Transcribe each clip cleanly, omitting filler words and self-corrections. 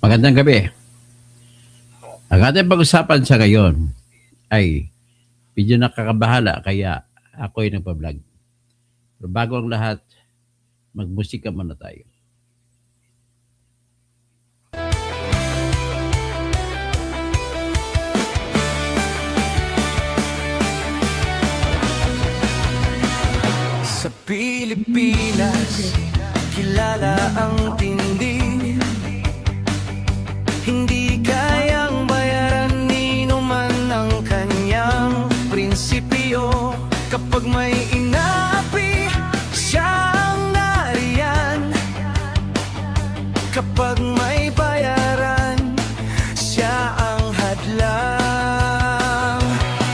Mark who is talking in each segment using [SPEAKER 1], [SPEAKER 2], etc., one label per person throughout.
[SPEAKER 1] Magandang gabi. Ang ating pag-usapan sa ngayon ay medyo nakakabahala kaya ako ay nagpa-vlog. Pero bago ang lahat, magmusika muna tayo.
[SPEAKER 2] Sa Pilipinas, kilala ang tindi. Hindi kayang bayaran ni numan ang kanyang prinsipyo. Kapag may inaapi, siya ang nariyan. Kapag may bayaran, siya ang hadlang.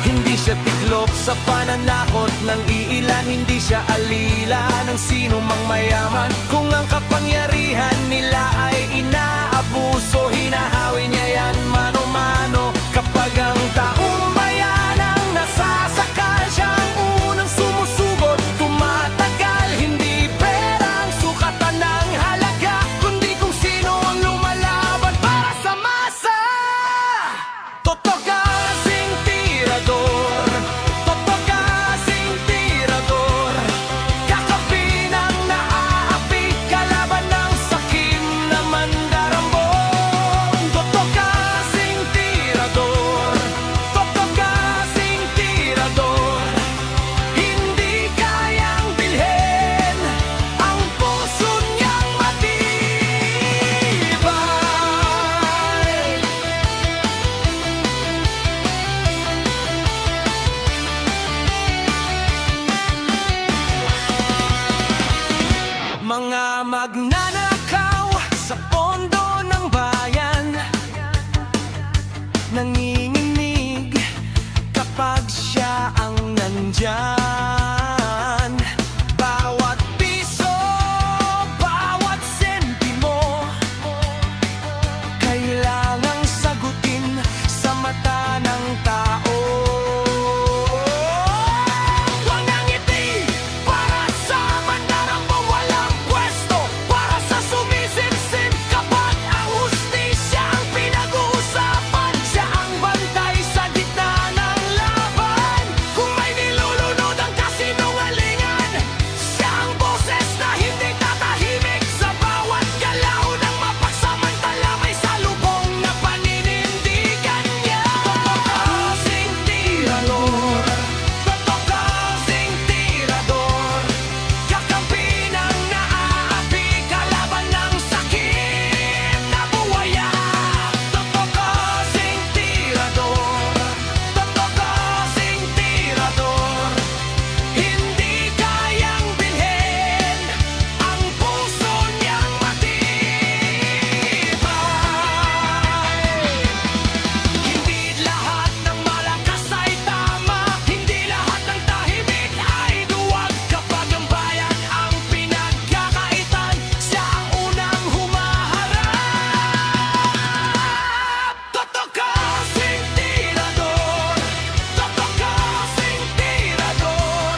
[SPEAKER 2] Hindi siya tiklop sa pananakot ng iilan. Hindi siya alila ng sino mang mayaman. Kung ang kapangyarihan nila ay inaabuso, hinahawi niya yan mano-mano. Kapag ang taong bayan ang nasasakal, siya ang unang sumusugot, tumatagal. Hindi perang sukatan ng halaga, kundi kung sino ang lumalaban para sa masa. Totoo kasing tirador, totoo kasing tirador. Kakapin ang naaapi, kalaban ng sakim na mandarambong. Totoo kasing tirador, totoo kasing tirador. Hindi kayang bilhin ang puso niyang matibay. Mga magnanakaw sa pondo ng bayan, nanginginig kapag siya ang nandyan. Bawat piso, bawat sentimo, kailangang sagutin sa mata ng tao. Walang ngiti para sa mandarambong walang pwesto, para sa sumisipsip kapag ang hustisya ang pinag-uusapan. Siya ang bantay sa gitna ng laban. Kung may nilulunod ang kasinungalingan, siya ang boses na hindi tatahimik. Sa bawat galaw ng mapagsamantala, may salubong na paninindigan niya. Totoo kasing tirador, totoo kasing tirador. Kakampi ng naaapi, kalaban ng sakit na buwaya. Totoo kasing tirador, totoo kasing tirador. Hindi kayang bilhin ang puso niyang matibay. Hindi lahat ng malakas ay tama, hindi lahat ng tahimik ay duwag. Kapag ang bayan ang pinagkakaitan, siya ang unang humaharap. Totoo kasing tirador, totoo kasing tirador.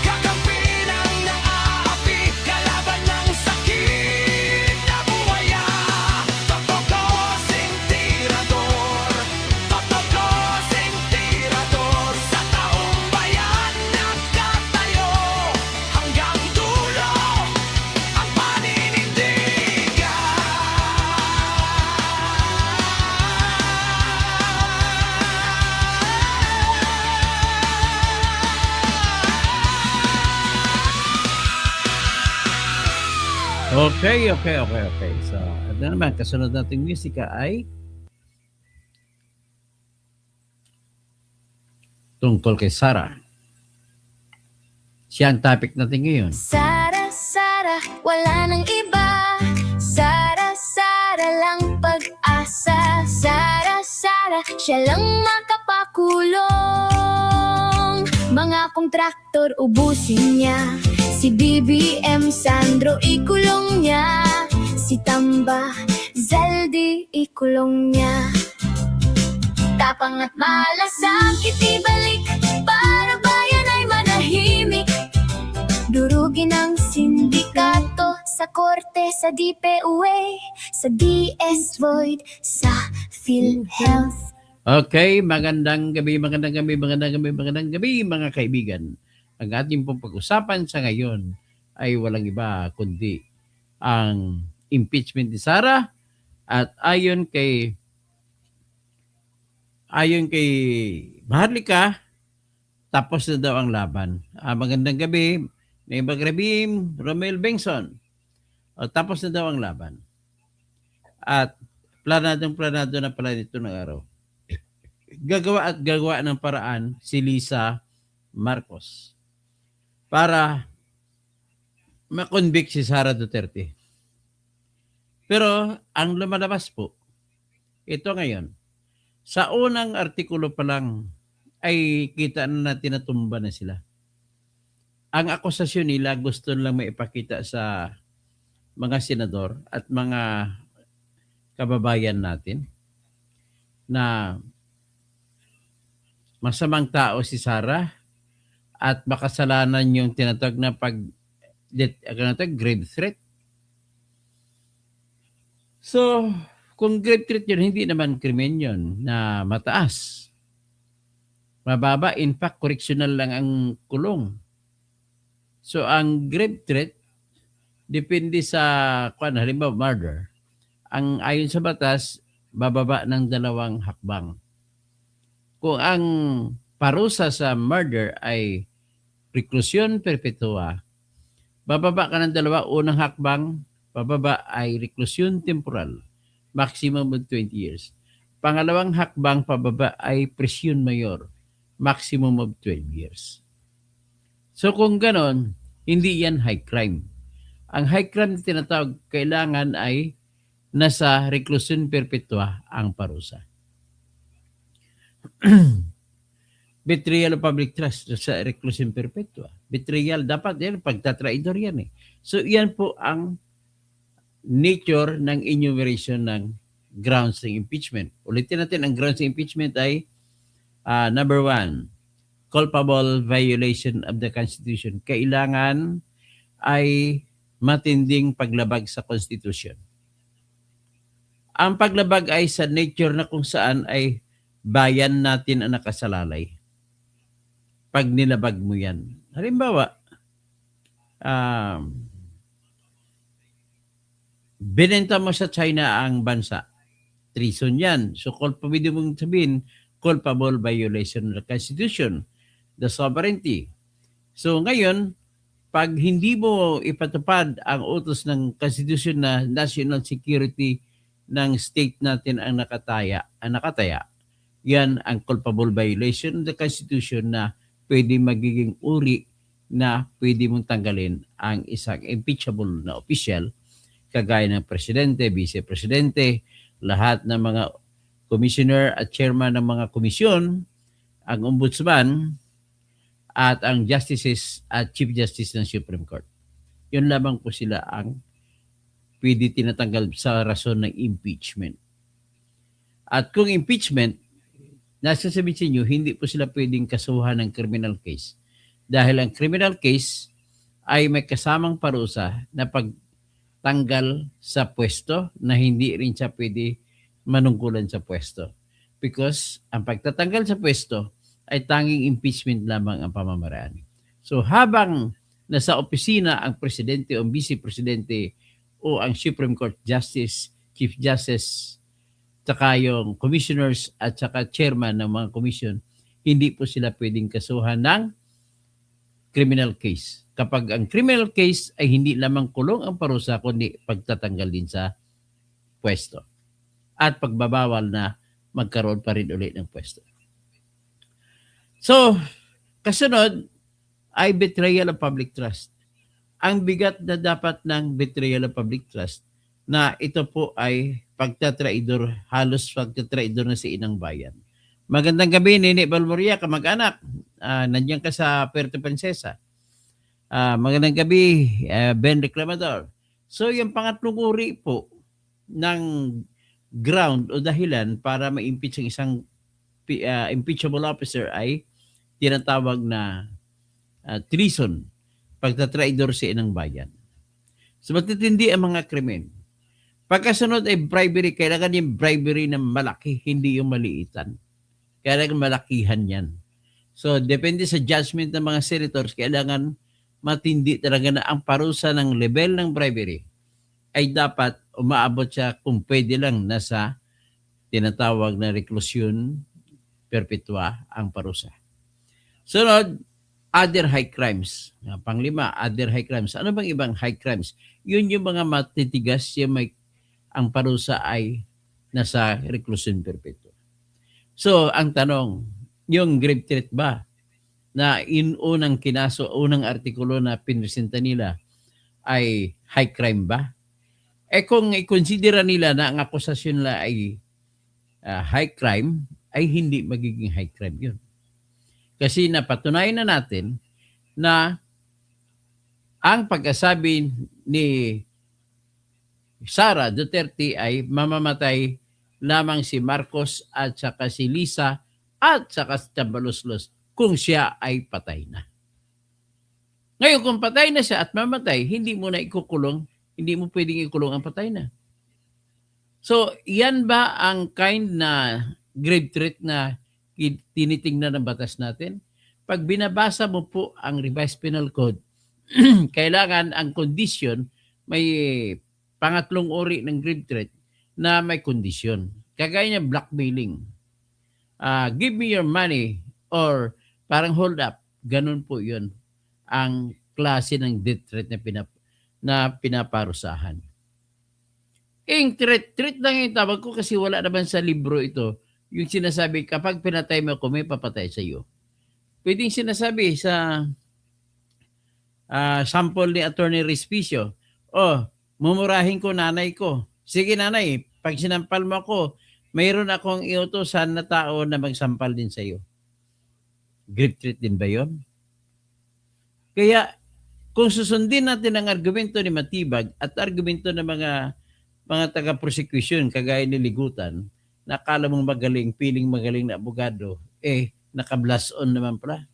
[SPEAKER 2] Kakampi ng naaapi, kalaban ng sakit na buwaya. Totoo kasing tirador, totoo kasing tirador. Sa taong bayan nakatayo, hanggang dulo ang paninindigan.
[SPEAKER 1] Okay. So, ano naman, kasunod nating musika ay tungkol kay Sarah. Siya ang topic natin ngayon.
[SPEAKER 3] Sara, Sara, wala nang iba. Sara, Sara lang pag-asa. Sara, Sara, siya lang makapakulong. Mga kontraktor ubusin niya. Si BBM Sandro ikulong niya. Si Tamba Zaldi ikulong niya. Tapang at malasakit ibalik, para bayan ay manahimik. Durugin ang sindikato, sa korte, sa DPUA, sa DS Void, sa PhilHealth.
[SPEAKER 1] Okay, magandang gabi mga kaibigan. Ang ating pong pag-usapan sa ngayon ay walang iba kundi ang impeachment ni Sara at ayon kay Maharlika, tapos na daw ang laban. Magandang gabi, Neighbor Rabim, Romel Bengson. Tapos na daw ang laban. At planado na pala nito ng araw. Gagawa ng paraan si Lisa Marcos para makonvict si Sara Duterte. Pero ang lumalabas po, ito ngayon, sa unang artikulo pa lang ay kita na natin na tumba na sila. Ang akusasyon nila gusto lang maipakita sa mga senador at mga kababayan natin na masamang tao si Sara at makasalanan yung tinatawag na grave threat. So, kung grave threat yun, hindi naman krimen yun na mataas. Mababa, in fact, correctional lang ang kulong. So, ang grave threat, depende sa, halimbawa, murder. Ang ayon sa batas, bababa ng 2 hakbang. Kung ang parusa sa murder ay reclusion perpetua, bababa ka ng 2, unang hakbang, bababa ay reclusion temporal, maximum of 20 years. Pangalawang hakbang pababa ay presyon mayor, maximum of 12 years. So kung ganon, hindi yan high crime. Ang high crime na tinatawag, kailangan ay nasa reclusion perpetua ang parusa. Betrayal of public trust sa reclusion perpetua. Betrayal, dapat yan, pagtatraidor yan eh. So yan po ang nature ng enumeration ng grounds ng impeachment. Ulitin natin, ang grounds ng impeachment ay number 1, culpable violation of the Constitution. Kailangan ay matinding paglabag sa Constitution. Ang paglabag ay sa nature na kung saan ay bayan natin ang nakasalalay. Pag nilabag mo yan. Halimbawa, binenta mo sa China ang bansa. Treason yan. So, pwede mong sabihin, culpable violation of the Constitution, the sovereignty. So, ngayon, pag hindi mo ipatupad ang utos ng Constitution na national security ng state natin ang nakataya, yan ang culpable violation of the Constitution na pwede magiging uri na pwede mong tanggalin ang isang impeachable na official kagaya ng presidente, vice-presidente, lahat ng mga commissioner at chairman ng mga komisyon, ang ombudsman, at ang justices at chief justice ng Supreme Court. Yun lamang po sila ang pwede tinatanggal sa rason ng impeachment. At kung impeachment, nasasabihin sa inyo, hindi po sila pwedeng kasuhan ng criminal case. Dahil ang criminal case ay may kasamang parusa na pagtanggal sa pwesto na hindi rin siya pwede manungkulan sa pwesto. Because ang pagtatanggal sa pwesto ay tanging impeachment lamang ang pamamaraan. So habang nasa opisina ang presidente o vice-presidente o ang Supreme Court Justice, Chief Justice, saka yung commissioners at saka chairman ng mga commission, hindi po sila pwedeng kasuhan ng criminal case. Kapag ang criminal case ay hindi lamang kulong ang parusa, kundi pagtatanggal din sa pwesto. At pagbabawal na magkaroon pa rin ulit ng pwesto. So, kasunod ay betrayal of public trust. Ang bigat na dapat ng betrayal of public trust na ito po ay pagtatraidor, halos pagtatraidor na si Inang Bayan. Magandang gabi, Nene Balmoria, kamag-anak. Nandiyan ka sa Puerto Princesa. Magandang gabi, Ben Reclamador. So, yung pangatlong uri po ng ground o dahilan para ma-impeach ang isang impeachable officer ay tinatawag na treason, pagtatraidor si Inang Bayan. So matitindi ang mga krimen. Pagkasunod ay bribery, kailangan yung bribery na malaki, hindi yung maliitan. Kailangan malakihan yan. So depende sa judgment ng mga senators, kailangan matindi talaga na ang parusa ng level ng bribery ay dapat umaabot siya kung pwede lang nasa tinatawag na reclusion perpetua ang parusa. Sunod, other high crimes. Panglima, other high crimes. Ano bang ibang high crimes? Yun yung mga matitigas, yung ang parusa ay nasa reclusion perpetua. So, ang tanong, yung grave threat ba na unang kinaso, unang artikulo na pinresenta nila ay high crime ba? Kung i-considera nila na ang akusasyon nila ay high crime, ay hindi magiging high crime yun. Kasi napatunayan na natin na ang pagkasabi ni Sara Duterte ay mamamatay lamang si Marcos at saka si Lisa at saka si Tambaloslos kung siya ay patay na. Ngayon, kung patay na siya at mamatay, hindi mo na ikukulong, hindi mo pwedeng ikulong ang patay na. So, yan ba ang kind na grave threat na tinitingnan ng batas natin? Pag binabasa mo po ang Revised Penal Code, kailangan ang condition may pangatlong uri ng grave threat na may kondisyon. Kagaya niya blackmailing. Give me your money or parang hold up. Ganun po yun ang klase ng death threat na pinaparusahan. Threat lang yung tawag ko kasi wala naman sa libro ito. Yung sinasabi, kapag pinatay mo ako, may papatay sa iyo. Pwedeng sinasabi sa sample ni Attorney Respicio, mumurahin ko nanay ko. Sige nanay, pag sinampal mo ako, mayroon akong iutosan na tao na magsampal din sa iyo. Grave threat din ba yun? Kaya, kung susundin natin ang argumento ni Matibag at argumento ng mga taga-prosecution, kagaya ni Ligutan, nakala mong magaling, piling magaling na abogado, naka-blast on naman pala.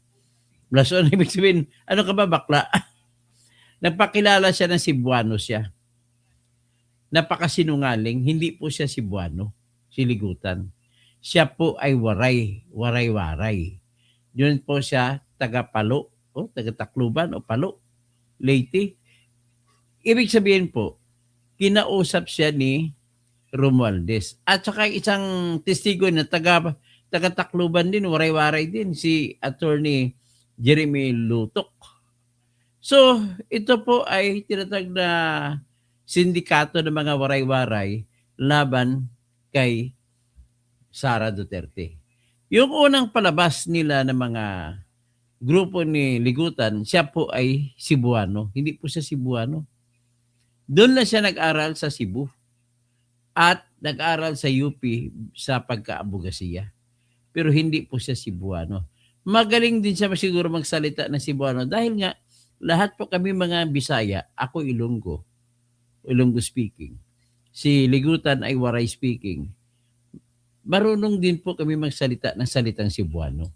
[SPEAKER 1] Blast on, ibig sabihin, ano ka ba bakla? Nagpakilala siya ng Cebuano siya. Napakasinungaling, hindi po siya Cebuano, si Ligutan. Siya po ay waray-waray. Yun po siya taga-Palo, taga-Tacloban o Palo, Leyte. Ibig sabihin po, kinausap siya ni Romualdez. At saka isang testigo na taga-Tacloban din, waray-waray din, si Attorney Jeremy Lutok. So, ito po ay tinatag na sindikato ng mga waray-waray laban kay Sara Duterte. Yung unang palabas nila ng mga grupo ni Ligutan, siya po ay Cebuano. Hindi po siya Cebuano. Doon na siya nag-aral sa Cebu at nag-aral sa UP sa pagka-abogasiya. Pero hindi po siya Cebuano. Magaling din siya siguro magsalita ng Cebuano dahil nga lahat po kami mga Bisaya, ako Ilonggo speaking. Si Ligutan ay Waray speaking. Marunong din po kami magsalita ng salitang Cebuano.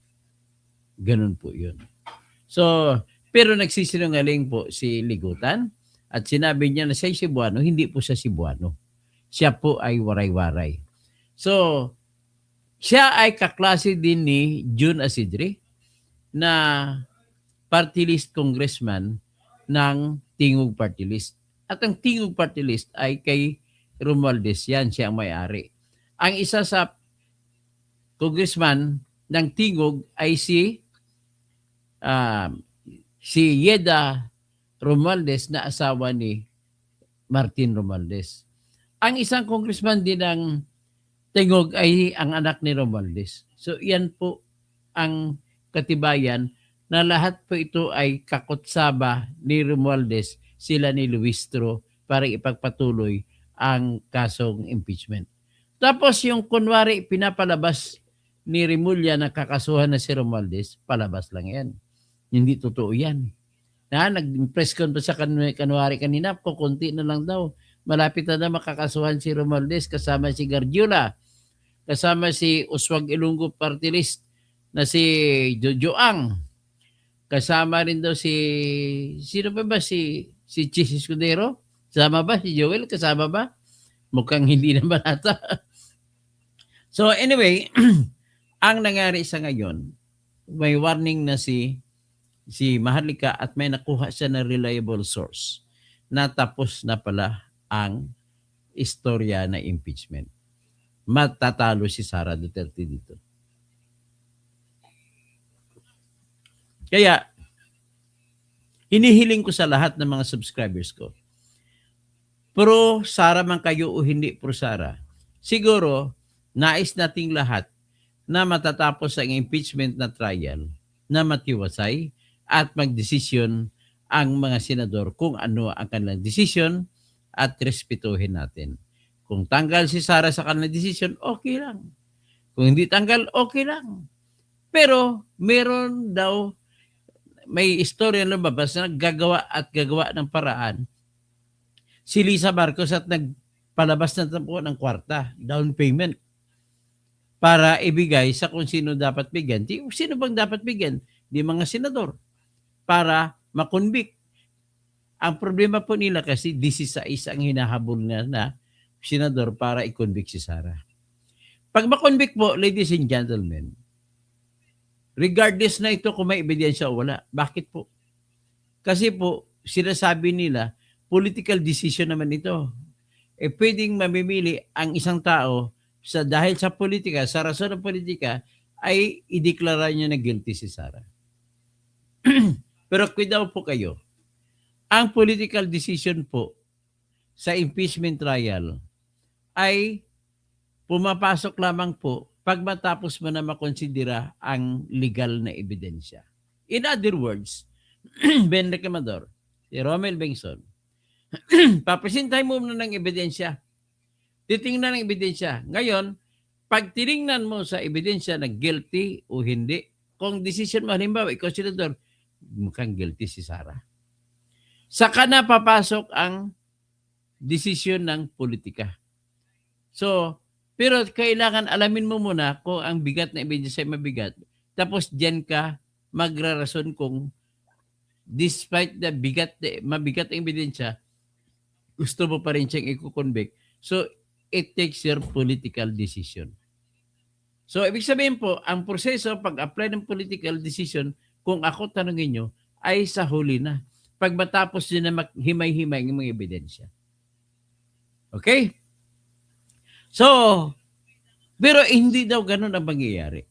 [SPEAKER 1] Ganun po yun. So, pero nagsisinungaling po si Ligutan at sinabi niya na siya ay Cebuano, hindi po siya Cebuano. Siya po ay waray-waray. So, siya ay kaklase din ni June Asidre na party list congressman ng Tingog Party List. At ang Tingog Party List ay kay Romualdez yan, siya ang may-ari. Ang isa sa congressman ng Tingog ay si Yeda Romualdez na asawa ni Martin Romualdez. Ang isang congressman din ng Tingog ay ang anak ni Romualdez. So yan po ang katibayan na lahat po ito ay kakutsaba ni Romualdez, sila ni Luistro para ipagpatuloy ang kasong impeachment. Tapos yung kunwari pinapalabas ni Remulla na kakasuhan na si Romualdez, palabas lang yan. Hindi totoo yan. Nag-press conference sa kanwari kanina, kukunti na lang daw. Malapit na makakasuhan si Romualdez kasama si Garjula, kasama si Uswag Ilonggo Party List na si Jojo Ang, kasama rin daw sino pa ba si Chis Escudero, Kasama ba? Si Joel, kasama ba? Mukhang hindi naman ata. So anyway, ang nangyari sa ngayon, may warning na si Maharlika at may nakuha siya na reliable source na tapos na pala ang istorya na impeachment. Matatalo si Sara Duterte dito. Kaya, hinihiling ko sa lahat ng mga subscribers ko, pro Sara man kayo o hindi pro Sara, siguro, nais nating lahat na matatapos ang impeachment na trial na matiwasay at magdesisyon ang mga senador kung ano ang kanilang desisyon at respetuhin natin. Kung tanggal si Sara sa kanilang desisyon, okay lang. Kung hindi tanggal, okay lang. Pero meron daw, may istorya na lumabas na gagawa ng paraan si Lisa Marcos at nagpalabas na po ng kwarta, down payment, para ibigay sa kung sino dapat bigyan. Sino bang dapat bigyan? Di mga senador. Para makonvict. Ang problema po nila kasi 16 ang hinahabol na senador para i-convict si Sara. Pag makonvict po, ladies and gentlemen, regardless na ito kung may ebidensya o wala. Bakit po? Kasi po, sinasabi nila, political decision naman ito. Pwedeng mamimili ang isang tao dahil sa politika, sa rason ng politika, ay ideklara niya na guilty si Sara. Pero daw po kayo, ang political decision po sa impeachment trial ay pumapasok lamang po pag matapos mo na makonsidera ang legal na ebidensya. In other words, Ben Recamador, si Romel Bengson, papresentahin mo na ng ebidensya. Titingnan ng ebidensya. Ngayon, pag tiningnan mo sa ebidensya na guilty o hindi, kung decision mo, halimbawa, ikaw senador, mukhang guilty si Sara. Saka na papasok ang desisyon ng politika. So, pero kailangan alamin mo muna kung ang bigat na ebidensya ay mabigat. Tapos diyan ka magrarason kung despite the mabigat ang ebidensya, gusto mo pa rin siyang i-convict. So, it takes your political decision. So, ibig sabihin po, ang proseso pag-apply ng political decision, kung ako tanungin nyo, ay sa huli na. Pag matapos nyo na himay-himay ng mga ebidensya. Okay? So, pero hindi daw ganun ang mangyayari.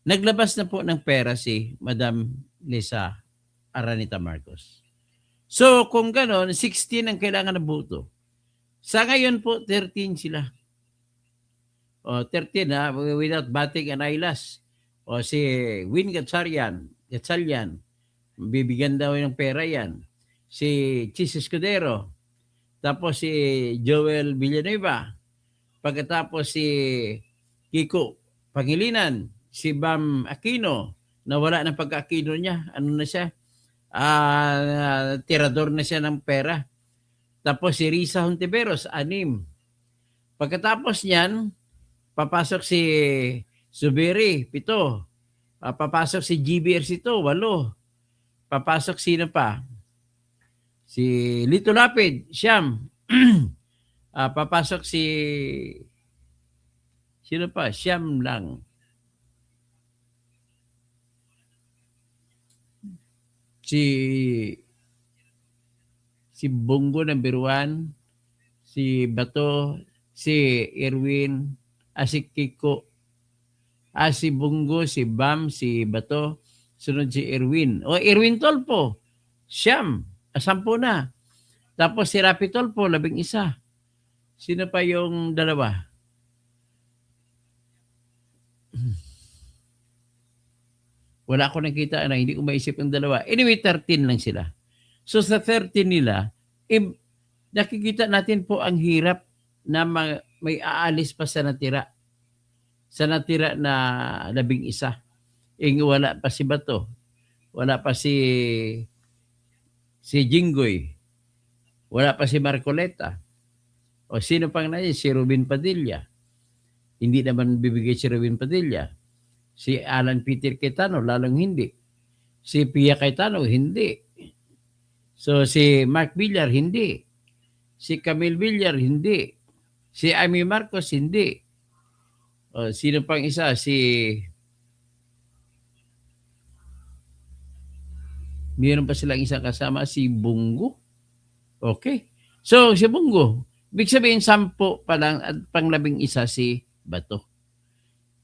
[SPEAKER 1] Naglabas na po ng pera si Madam Lisa Araneta Marcos. So, kung ganun, 16 ang kailangan na boto. Sa ngayon po, 13 sila. O, 13 ha, without batting an eyelash. O, si Win Gatchalian, bibigyan daw ng pera yan. Si Chis Escudero. Tapos si Joel Villanueva. Pagkatapos si Kiko Pangilinan. Si Bam Aquino. Nawala ng pagka-Aquino niya. Ano na siya? Tirador na siya ng pera. Tapos si Risa Hontiveros, 6. Pagkatapos niyan, papasok si Zubiri, 7. Papasok si GBR, 8. Papasok sino pa? Si Lito Lapid, 9. Papasok si sino pa? 9 lang. Si Bongo number 1, si Bato, si Erwin, si Kiko, si Bongo, si Bam, si Bato, sunod si Erwin. Erwin Tolpo, 10 na. Tapos si Rapi Tolpo, 11. Sino pa yung dalawa? Wala ako nakita na hindi ko maisip yung dalawa. Anyway, 13 lang sila. So sa 13 nila, nakikita natin po ang hirap na may aalis pa sa natira. Sa natira na 11. Wala pa si Bato. Wala pa si Jinggoy. Wala pa si Marcoleta. O sino pang na si Robin Padilla. Hindi naman bibigay si Robin Padilla. Si Alan Peter Cayetano, lalong hindi. Si Pia Cayetano, hindi. So si Mark Villar, hindi. Si Camille Villar, hindi. Si Amy Marcos, hindi. O, sino pang isa? Mayroon pa silang isang kasama, si Bungo. Okay. So, si Bungo, ibig sabihin, 10 pa lang at pang-11 si Bato.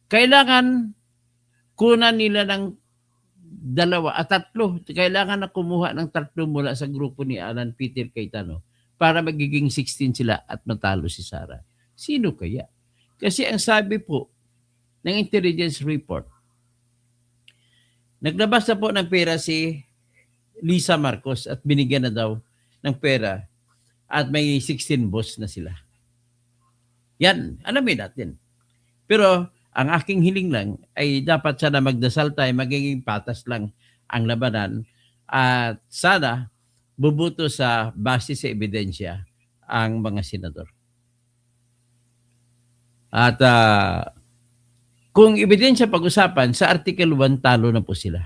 [SPEAKER 1] Kailangan kunan nila ng 2 at 3. Kailangan na kumuha ng 3 mula sa grupo ni Alan Peter Cayetano para magiging 16 sila at matalo si Sara. Sino kaya? Kasi ang sabi po ng intelligence report, naglabas na po ng pera si Lisa Marcos at binigyan na daw ng pera at may 16 boss na sila. Yan, alamin natin. Pero ang aking hiling lang ay dapat sana magdasal tayo, magiging patas lang ang labanan at sana bubuto sa base sa ebidensya ang mga senador. At kung ebidensya pag-usapan, sa Article 1 talo na po sila.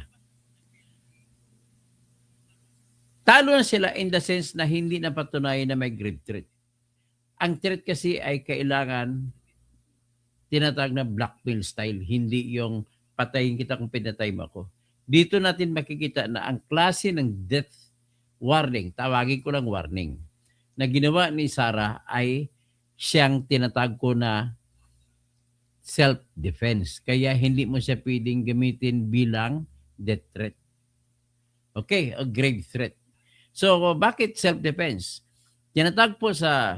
[SPEAKER 1] Talo na sila in the sense na hindi na patunayan na may grave threat. Ang threat kasi ay kailangan tinatawag na blackmail style, hindi yung patayin kita kung pinatay mo ako. Dito natin makikita na ang klase ng death warning, tawagin ko lang warning, na ginawa ni Sara ay siyang tinatawag ko na self-defense. Kaya hindi mo siya pwedeng gamitin bilang death threat. Okay, o grave threat. So, bakit self-defense? Tinatawag po sa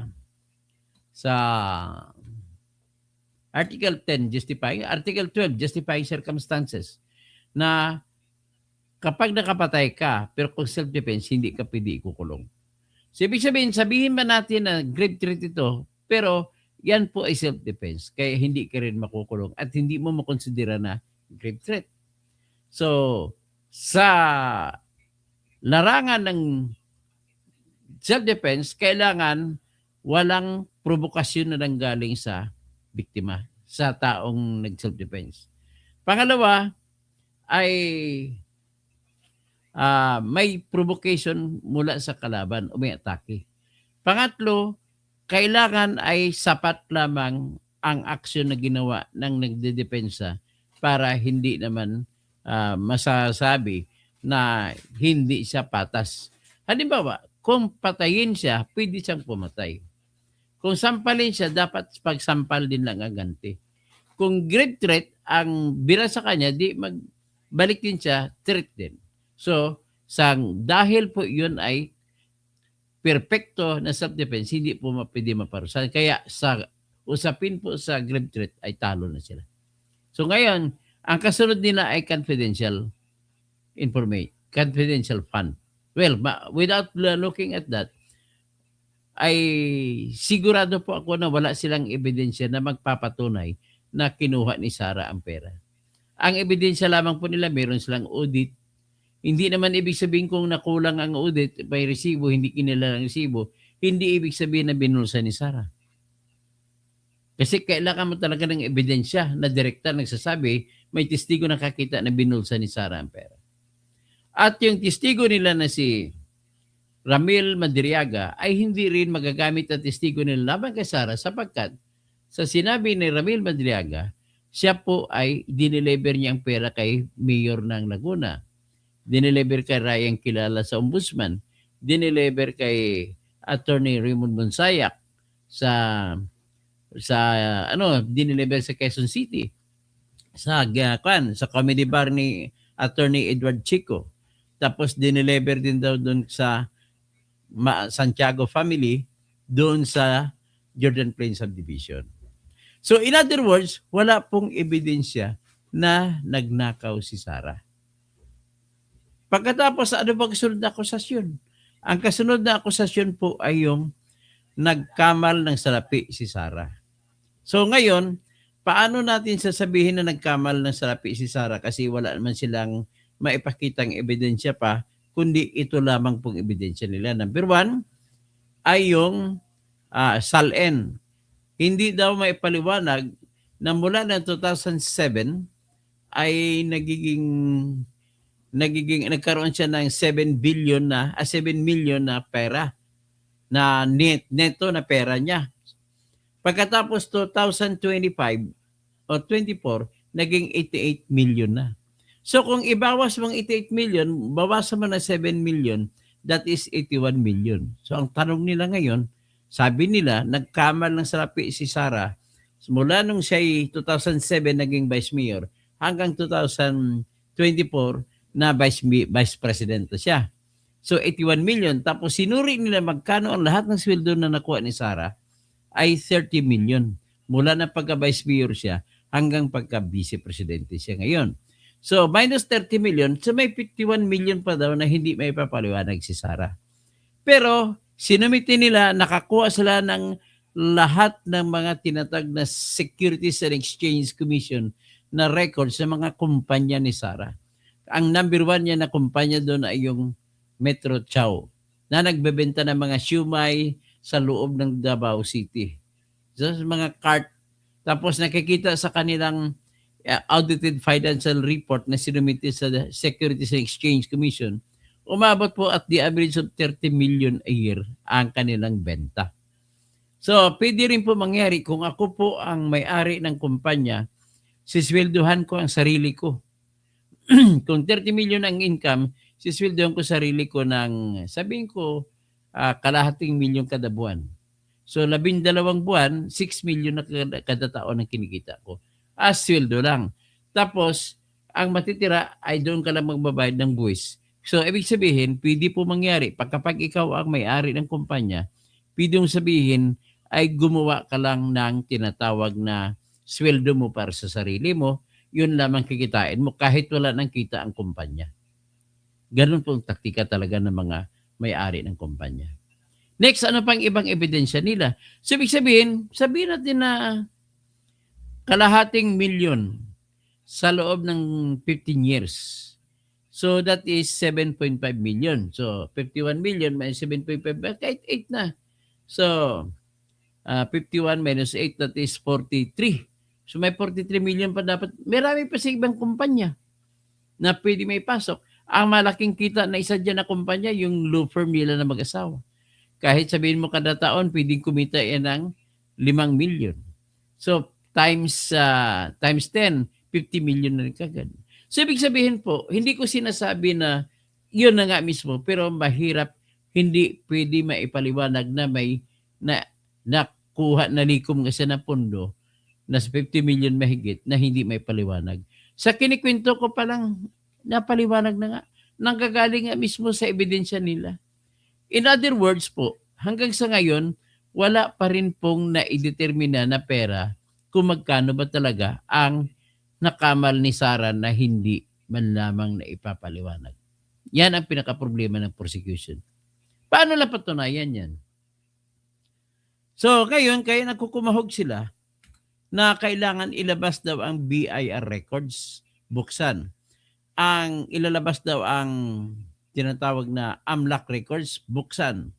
[SPEAKER 1] Article 10 justifying, Article 12 justifying circumstances na kapag nakapatay ka, pero kung self-defense, hindi ka pwede ikukulong. So, ibig sabihin ba natin na grave threat ito, pero yan po ay self-defense, kaya hindi ka rin makukulong at hindi mo makonsidera na grave threat. So, sa larangan ng self-defense, kailangan walang provokasyon na nanggaling sa biktima, sa taong nag-self-defense. Pangalawa ay may provocation mula sa kalaban o may atake. Pangatlo, kailangan ay sapat lamang ang aksyon na ginawa ng nagdedepensa para hindi naman masasabi na hindi siya patas. Halimbawa, kung patayin siya, pwede siyang pumatay. Kung sampalin siya, dapat pagsampal din lang ang ganti. Kung grave threat, ang bira sa kanya, di magbalik din siya, threat din. So, dahil po yun ay perfecto na self-defense, hindi po pwede maparusahan. Kaya sa usapin po sa grave threat ay talo na sila. So ngayon, ang kasunod nila ay confidential information, confidential fund. Well, without looking at that, ay sigurado po ako na wala silang ebidensya na magpapatunay na kinuha ni Sara ang pera. Ang ebidensya lamang po nila, meron silang audit. Hindi naman ibig sabihin kung nakulang ang audit, may resibo, hindi kinilala ang resibo, hindi ibig sabihin na binulsa ni Sara. Kasi kailangan mo talaga ng ebidensya na direkta nagsasabi, may testigo nakakita na binulsa ni Sara ang pera. At yung testigo nila na si Ramil Madriaga ay hindi rin magagamit ang testigo nila laban kay Sara sapagkat sa sinabi ni Ramil Madriaga, siya po ay dineliver niya ang pera kay Mayor ng Laguna. Dineliver kay Ryan Kilala sa Ombudsman. Dineliver kay Attorney Raymond Monsayak dineliver sa Quezon City. Sa comedy bar ni Attorney Edward Chico. Tapos dineliver din daw doon sa Santiago family doon sa Jordan Plains Subdivision. So in other words, wala pong ebidensya na nagnakaw si Sara. Pagkatapos, ano ba kasunod na akusasyon? Ang kasunod na akusasyon po ay yung nagkamal ng salapi si Sara. So ngayon, paano natin sasabihin na nagkamal ng salapi si Sara kasi wala naman silang maipakitang ebidensya pa, kundi ito lamang pong ebidensya nila. Number 1 ay yung SALN. Hindi daw maipaliwanag na mula ng 2007 ay nagkaroon siya ng 7 million na pera na neto na pera niya. Pagkatapos 2025 o 24, naging 88 million na. So kung ibawas mong 88 million, bawasan mo na 7 million, that is 81 million. So ang tanong nila ngayon, sabi nila, nagkamal ng salapi si Sara mula nung siya 2007 naging vice mayor hanggang 2024 na vice president na siya. So 81 million. Tapos sinuri nila magkano ang lahat ng sweldo na nakuha ni Sara ay 30 million. Mula na pagka-vice mayor siya hanggang pagka-vice presidente siya ngayon. So minus 30 million, so may 51 million pa daw na hindi may papaliwanag si Sara. Pero sinumite nila, nakakuha sila ng lahat ng mga tinatag na Securities and Exchange Commission na records sa mga kumpanya ni Sara. Ang number 1 niya na kumpanya doon ay yung Metro Chow na nagbebenta ng mga siumay sa loob ng Davao City. So, mga cart. Tapos nakikita sa kanilang audited financial report na sinumite sa Securities and Exchange Commission, umabot po at the average of 30 million a year ang kanilang benta. So, pwede rin po mangyari kung ako po ang may-ari ng kumpanya, sisweldohan ko ang sarili ko. Kung 30 million ang income, sisweldohan ko sarili ko ng, sabihin ko, kalahating milyon kada buwan. So, 12 buwan, 6 million na kada taon ang kinikita ko. As sweldo lang. Tapos, ang matitira ay doon ka lang magbabayad ng buwis. So, ibig sabihin, pwede po mangyari, kapag ikaw ang may-ari ng kumpanya, pwede mong sabihin ay gumawa ka lang ng tinatawag na sweldo mo para sa sarili mo, yun lamang kikitain mo kahit wala nang kita ang kumpanya. Ganun po ang taktika talaga ng mga may-ari ng kumpanya. Next, ano pang ibang ebidensya nila? So, ibig sabihin natin na kalahating milyon sa loob ng 15 years. So, that is 7.5 million. So, 51 million minus 7.5, kahit 8 na. So, 51 minus 8, that is 43. So, may 43 million pa dapat. Marami pa sa ibang kumpanya na pwede may pasok. Ang malaking kita na isa dyan na kumpanya, yung law firm nila na mag-asawa. Kahit sabihin mo kada taon, pwedeng kumita yan ng 5 million. So, times 10, 50 million na rin kagad. So, ibig sabihin po, hindi ko sinasabi na yun na nga mismo, pero mahirap, hindi pwede maipaliwanag na may nakuha na likom kasi na pondo na 50 million mahigit na hindi may paliwanag. Sa kinikwento ko palang napaliwanag na nga, nanggagaling nga mismo sa ebidensya nila. In other words po, hanggang sa ngayon, wala pa rin pong naidetermina na pera kung magkano ba talaga ang nakamal ni Sara na hindi man lamang na ipapaliwanag. Yan ang pinaka-problema ng prosecution. Paano lang patunayan yan? So, ngayon, kaya nagkukumahog sila na kailangan ilabas daw ang BIR records, buksan. Ang ilalabas daw ang tinatawag na AMLAC records, buksan.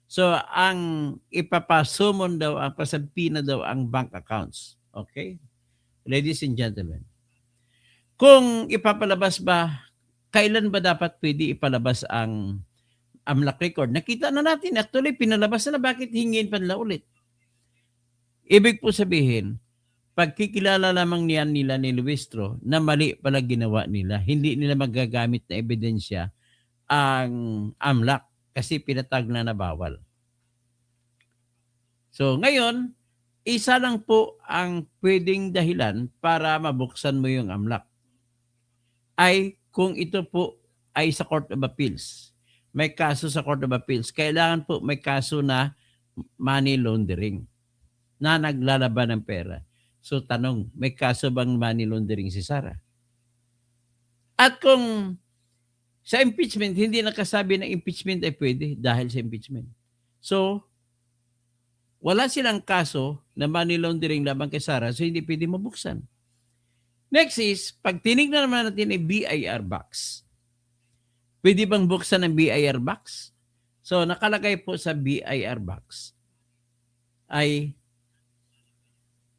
[SPEAKER 1] So, ang ipapasumon daw, ang pasampina daw ang bank accounts. Okay? Ladies and gentlemen, kung ipapalabas ba, kailan ba dapat pwede ipalabas ang AMLAC record? Nakita na natin, actually, pinalabas na, bakit hingin pa nila ulit? Ibig po sabihin, pagkikilala lamang niyan nila ni Luistro na mali pala ginawa nila, hindi nila magagamit na ebidensya ang AMLAC kasi pinatag na bawal. So ngayon, isa lang po ang pwedeng dahilan para mabuksan mo yung AMLAC. Ay kung ito po ay sa Court of Appeals. May kaso sa Court of Appeals. Kailangan po may kaso na money laundering na naglalaban ng pera. So tanong, may kaso bang money laundering si Sara? At kung sa impeachment, hindi nakasabi ng impeachment ay pwede dahil sa impeachment. So, wala silang kaso na money laundering laban kay Sara, so hindi pwede mabuksan. Next is, pag tinignan naman natin ay BIR box. Pwede bang buksan ang BIR box? So, nakalagay po sa BIR box ay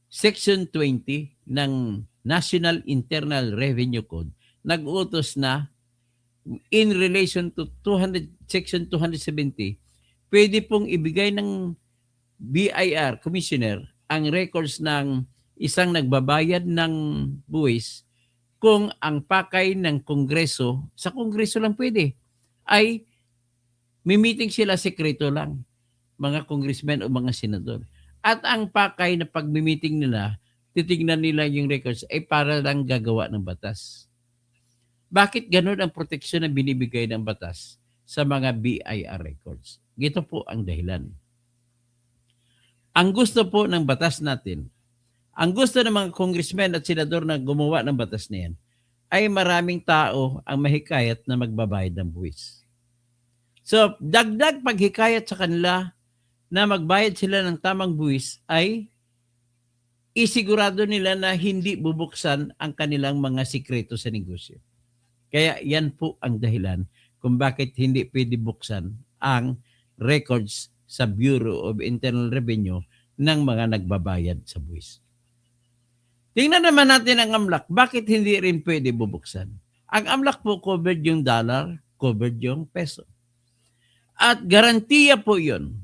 [SPEAKER 1] Section 20 ng National Internal Revenue Code nag-utos na in relation to Section 270, pwede pong ibigay ng BIR commissioner ang records ng isang nagbabayad ng buwis kung ang pakay ng Kongreso, sa Kongreso lang pwede, ay mimiting sila sekreto lang, mga congressmen o mga senador. At ang pakay na pagmimiting nila, titignan nila yung records ay para lang gagawa ng batas. Bakit ganun ang proteksyon na binibigay ng batas sa mga BIR records? Gito po ang dahilan. Ang gusto po ng batas natin, ang gusto ng mga congressmen at senador na gumawa ng batas na yan, ay maraming tao ang mahikayat na magbabayad ng buwis. So, dagdag paghikayat sa kanila na magbayad sila ng tamang buwis ay isigurado nila na hindi bubuksan ang kanilang mga sikreto sa negosyo. Kaya yan po ang dahilan kung bakit hindi pwede buksan ang records sa Bureau of Internal Revenue ng mga nagbabayad sa buwis. Tingnan naman natin ang AMLAC. Bakit hindi rin pwede bubuksan? Ang AMLAC po covered yung dollar, covered yung peso. At garantiya po yun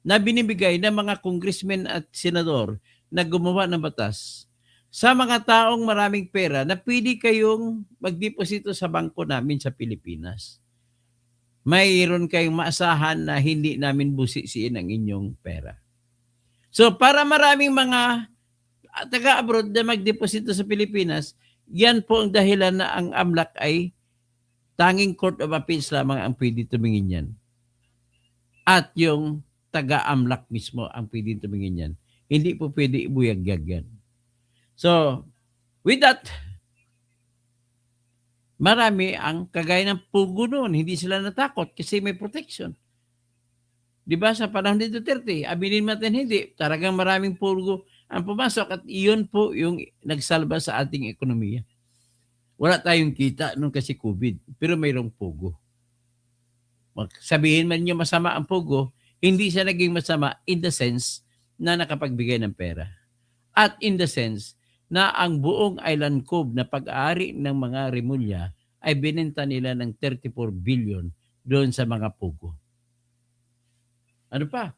[SPEAKER 1] na binibigay ng mga congressmen at senador na gumawa ng batas sa mga taong maraming pera na pwede kayong magdeposito sa bangko namin sa Pilipinas. Mayroon kayong maasahan na hindi namin busisiin ang inyong pera. So para maraming mga taga-abroad na magdeposito sa Pilipinas, yan po ang dahilan na ang AMLAC ay tanging Court of Appeals lamang ang pwede tumingin yan. At yung taga-AMLAC mismo ang pwede tumingin yan. Hindi po pwede ibuyag-yag yan. So, with that, marami ang kagaya ng Pugo noon. Hindi sila natakot kasi may protection. Di ba sa panahon ni Duterte, aminin natin hindi. Talagang maraming Pugo ang pumasok at iyon po yung nagsalba sa ating ekonomiya. Wala tayong kita nung kasi COVID, pero mayroong Pugo. Sabihin man nyo masama ang Pugo, hindi siya naging masama in the sense na nakapagbigay ng pera. At in the sense na ang buong Island Cove na pag-aari ng mga Rimulya ay binenta nila ng 34 billion doon sa mga Pugo. Ano pa?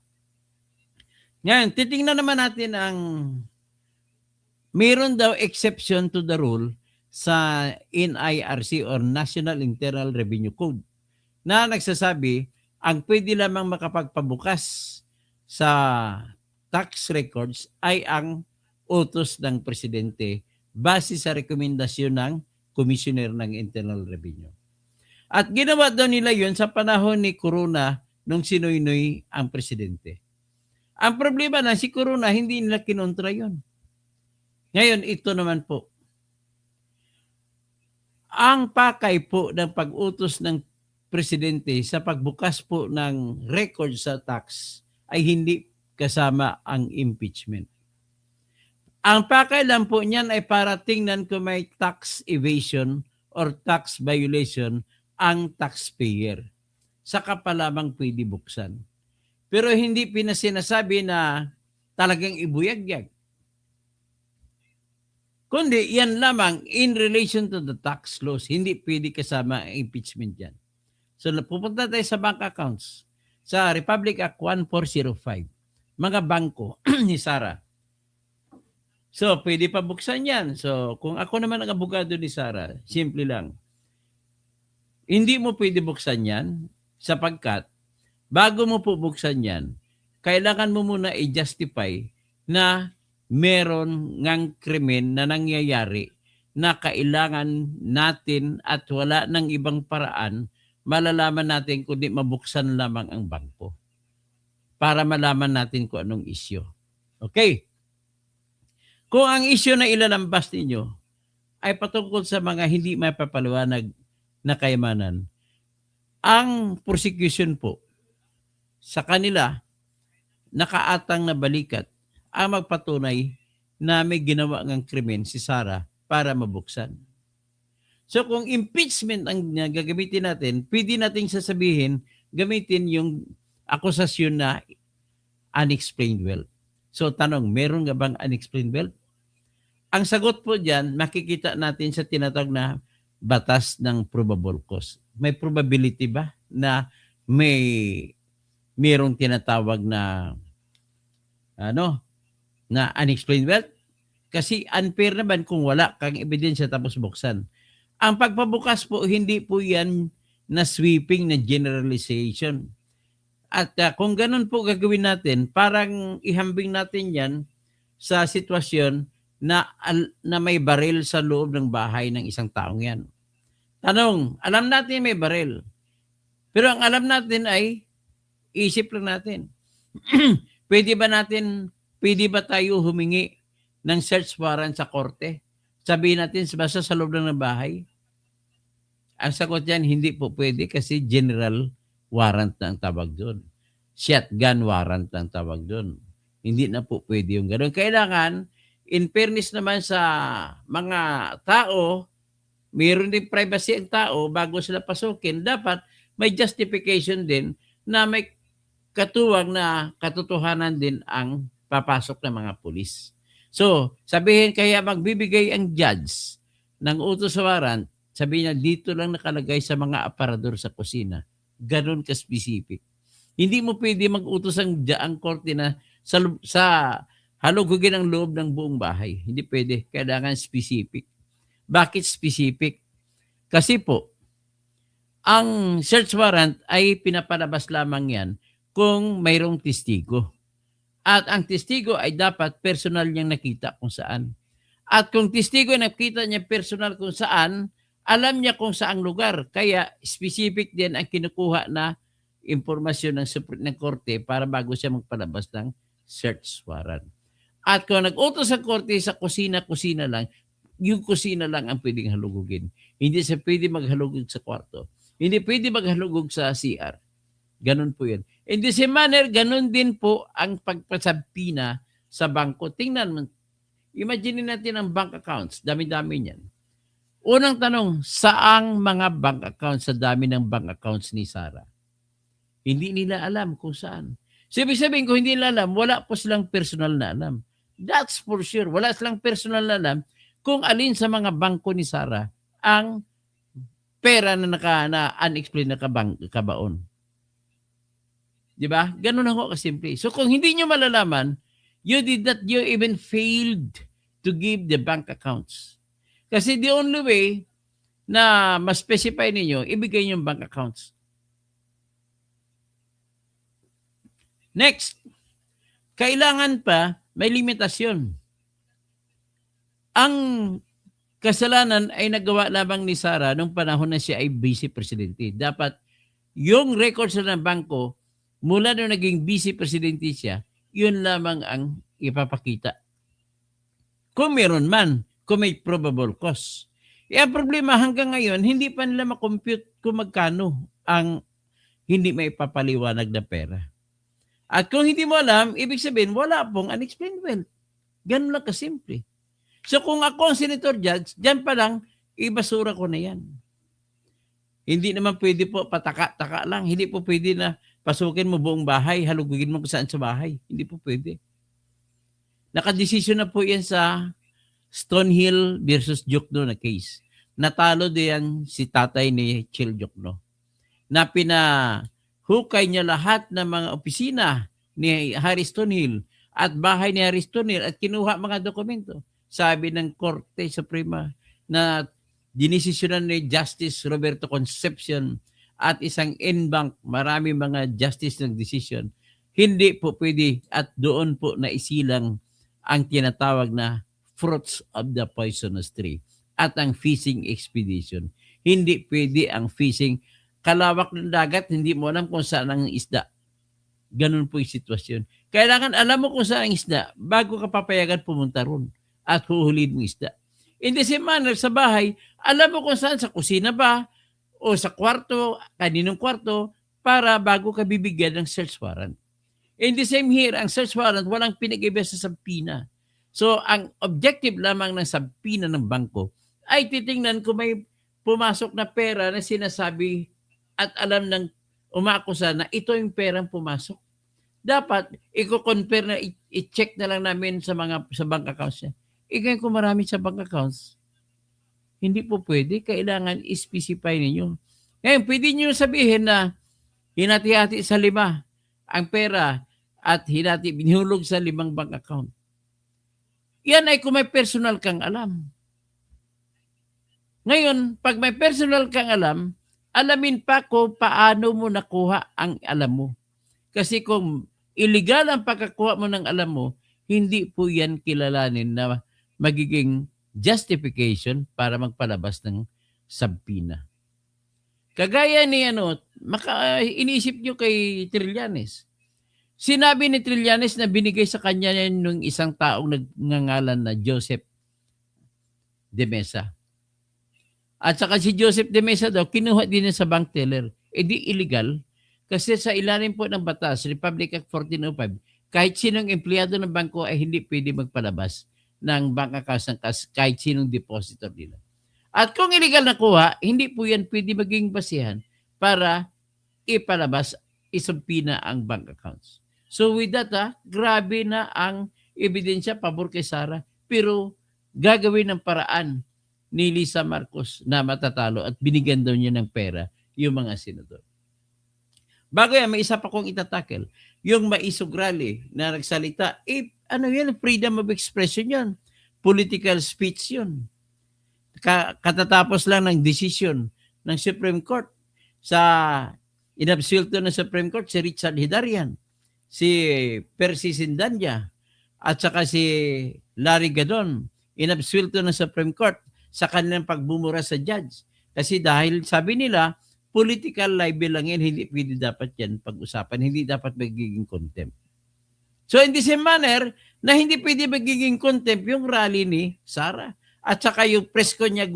[SPEAKER 1] Ngayon, titingnan naman natin ang mayroon daw exception to the rule sa NIRC or National Internal Revenue Code na nagsasabi ang pwede lamang makapagpabukas sa tax records ay ang utos ng presidente base sa rekomendasyon ng Commissioner ng Internal Revenue. At ginawa daw nila yun sa panahon ni Corona nung Sinoynoy ang presidente. Ang problema na si Corona, hindi nila kinontra yun. Ngayon, ito naman po. Ang pakay po ng pag-utos ng presidente sa pagbukas po ng record sa tax ay hindi kasama ang impeachment. Ang pakay lang po niyan ay para tingnan kung may tax evasion or tax violation ang taxpayer. Saka pa lamang pwede buksan. Pero hindi pinasinasabi na talagang ibuyag-yag. Kundi yan lamang in relation to the tax laws. Hindi pwede kasama ang impeachment yan. So pupunta tayo sa bank accounts. Sa Republic Act 1405. Mga bangko ni Sara. So pwede pa buksan yan. So kung ako naman ang abogado ni Sara, simple lang. Hindi mo pwede buksan yan sapagkat bago mo po buksan yan, kailangan mo muna i-justify na meron ngang krimen na nangyayari na kailangan natin at wala ng ibang paraan malalaman natin kundi mabuksan lamang ang bangko para malaman natin kung anong isyo. Okay? Kung ang isyo na ilalambas ninyo ay patungkol sa mga hindi mapapaliwanag na kayamanan, ang prosecution po sa kanila nakaatang na balikat ang magpatunay na may ginawa ng krimen si Sara para mabuksan. So kung impeachment ang gagamitin natin, pwede nating sasabihin, gamitin yung akusasyon na unexplained wealth. So tanong, meron nga bang unexplained wealth? Ang sagot po dyan, makikita natin sa tinatawag na batas ng probable cause. May probability ba na may mayroong tinatawag na na unexplained wealth. Kasi unfair naman kung wala kang ebidensya tapos buksan. Ang pagpabukas po, hindi po yan na sweeping na generalization. At kung ganun po gagawin natin, parang ihambing natin yan sa sitwasyon na may baril sa loob ng bahay ng isang taong yan. Tanong, alam natin may baril. Pero ang alam natin ay isip lang natin. Pwede ba tayo humingi ng search warrant sa korte? Sabihin natin, basta sa loob ng bahay? Ang sagot yan, hindi po pwede kasi general warrant na ang tawag doon. Shotgun warrant na ang tawag doon. Hindi na po pwede yung gano'n. Kailangan, in fairness naman sa mga tao, mayroon din privacy ang tao bago sila pasukin. Dapat may justification din na may katuwang na katotohanan din ang papasok ng mga pulis. So, sabihin kaya magbibigay ang judge ng utos sa warrant, sabihin niya dito lang nakalagay sa mga aparador sa kusina. Ganon ka-specific. Hindi mo pwede mag-utos ang korte na sa halugugin ang loob ng buong bahay. Hindi pwede. Kailangan specific. Bakit specific? Kasi po, ang search warrant ay pinapalabas lamang yan kung mayroong testigo. At ang testigo ay dapat personal niyang nakita kung saan. At kung testigo ay nakita niya personal kung saan, alam niya kung saang lugar. Kaya specific din ang kinukuha na impormasyon ng korte para bago siya magpalabas ng search warrant. At kung nag-utos ang korte sa kusina lang, yung kusina lang ang pwedeng halugugin. Hindi siya pwede maghalugog sa kwarto. Hindi pwede maghalugog sa CR. Ganun po yun. In the same manner, ganun din po ang pagpasabpina sa bangko. Tingnan mo, imagine natin ang bank accounts. Dami-dami niyan. Unang tanong, saang mga bank accounts sa dami ng bank accounts ni Sarah? Hindi nila alam kung saan. So, ibig sabihin, kung hindi nila alam, wala po silang personal na alam. That's for sure. Wala silang personal na alam kung alin sa mga bangko ni Sarah ang pera na unexplained na kabaon. Di ba? Ganun ako kasimple. So kung hindi nyo malalaman, you even failed to give the bank accounts. Kasi the only way na ma-specify ninyo, ibigay nyo yung bank accounts. Next, kailangan pa may limitasyon. Ang kasalanan ay nagawa lamang ni Sarah nung panahon na siya ay vice presidente. Dapat yung records ng bangko, mula nung naging vice presidente siya, yun lamang ang ipapakita. Kung meron man, kung may probable cause. Ang problema hanggang ngayon, hindi pa nila makompute kung magkano ang hindi may papaliwanag na pera. At kung hindi mo alam, ibig sabihin, wala pong unexplained wealth. Ganun lang kasimple. So kung ako ang senator judge, dyan pa lang, ibasura ko na yan. Hindi naman pwede po pataka-taka lang. Hindi po pwede na pasukin mo buong bahay, halugugin mo kung saan sa bahay. Hindi po pwede. Nakadesisyon na po yan sa Stonehill versus Jokno na case. Natalo diyan si tatay ni Chil Jokno. Na pinahukay niya lahat ng mga opisina ni Harry Stonehill at bahay ni Harry Stonehill at kinuha mga dokumento. Sabi ng Korte Suprema na dinesisyonan ni Justice Roberto Concepcion at isang in-bank, marami mga justice ng decision, hindi po pwede at doon po naisilang ang tinatawag na fruits of the poisonous tree at ang fishing expedition. Hindi pwede ang fishing. Kalawak ng dagat, hindi mo alam kung saan ang isda. Ganun po yung sitwasyon. Kailangan alam mo kung saan ang isda bago ka papayagan pumunta ron at huhulid mo isda. In the same manner, sa bahay, alam mo kung saan, sa kusina ba, o sa kwarto, kaninong kwarto, para bago ka bibigyan ng search warrant. In the same here, ang search warrant, walang pinag-iba sa sabpina. So, ang objective lamang ng sabpina ng bangko ay titingnan kung may pumasok na pera na sinasabi at alam ng umakusa na ito yung perang pumasok. Dapat, i-compare na, i-check na lang namin sa bank accounts niya. Kung marami sa bank accounts, hindi po pwede. Kailangan i-specify ninyo. Ngayon, pwede nyo sabihin na hinati-hati sa 5. ang pera at binihulog sa 5 bank account. Yan ay kung may personal kang alam. Ngayon, pag may personal kang alam, alamin pa kung paano mo nakuha ang alam mo. Kasi kung illegal ang pagkakuha mo ng alam mo, hindi po yan kilalanin na magiging justification para magpalabas ng sabpina. Kagaya ni iniisip nyo kay Trillanes. Sinabi ni Trillanes na binigay sa kanya ng isang taong nagngangalan na Joseph de Mesa. At saka si Joseph de Mesa daw, kinuha din niya sa bank teller. E di illegal. Kasi sa ilalim po ng batas, Republic Act 1405, kahit sinong empleyado ng bangko ay hindi pwede magpalabas ng bank account ng kahit sinong depositor nila. At kung illegal na kuha, hindi po yan pwede maging basihan para ipalabas, isumpina ang bank accounts. So with that, grabe na ang ebidensya pabor kay Sara, pero gagawin ng paraan ni Lisa Marcos na matatalo at binigyan daw niya ng pera yung mga senador. Bago yan, may isa pa kong itatakel. Yung Maisog Rally na nagsalita, yan, freedom of expression yun. Political speech yun. Katatapos lang ng decision ng Supreme Court. Inabsuelto ng Supreme Court si Richard Hidarian, si Percy Sindanya, at saka si Larry Gadon. Inabsuelto ng Supreme Court sa kanilang pagbumura sa judge. Kasi dahil sabi nila, political libel lang yan, hindi pwede dapat yan pag-usapan, hindi dapat magiging contempt. So in the same manner, na hindi pwede magiging contempt yung rally ni Sara. At saka yung press ko niya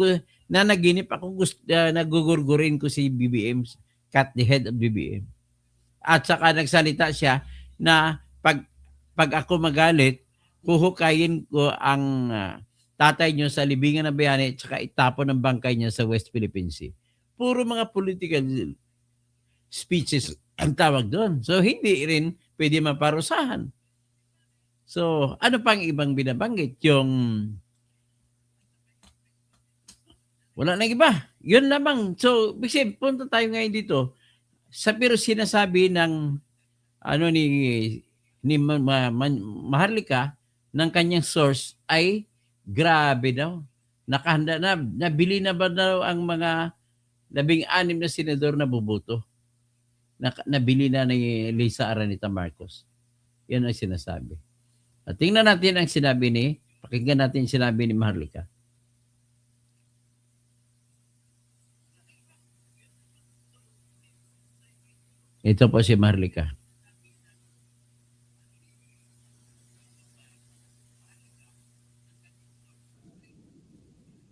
[SPEAKER 1] na naginip ako, nagugurgurin ko si BBM, cut the head of BBM. At saka nagsalita siya na pag ako magalit, kuhukayin ko ang tatay niyo sa libingan ng bayani at saka itapon ng bangkay niya sa West Philippine Sea. Puro mga political speeches ang tawag doon. So, hindi rin pwede maparusahan. So, ano pang ibang binabanggit? Yung wala na iba. Yun lamang. So, kasi punta tayo ngayon dito. Pero sinasabi ng ni Maharlika ng kanyang source ay grabe daw. Nakahanda na. Nabili na ba daw ang mga 16 na senador na buboto? Nabili na ni Lisa Araneta Marcos. Yan ang sinasabi. At tingnan natin ang pakinggan natin yung sinabi ni Maharlika. Ito po si Maharlika.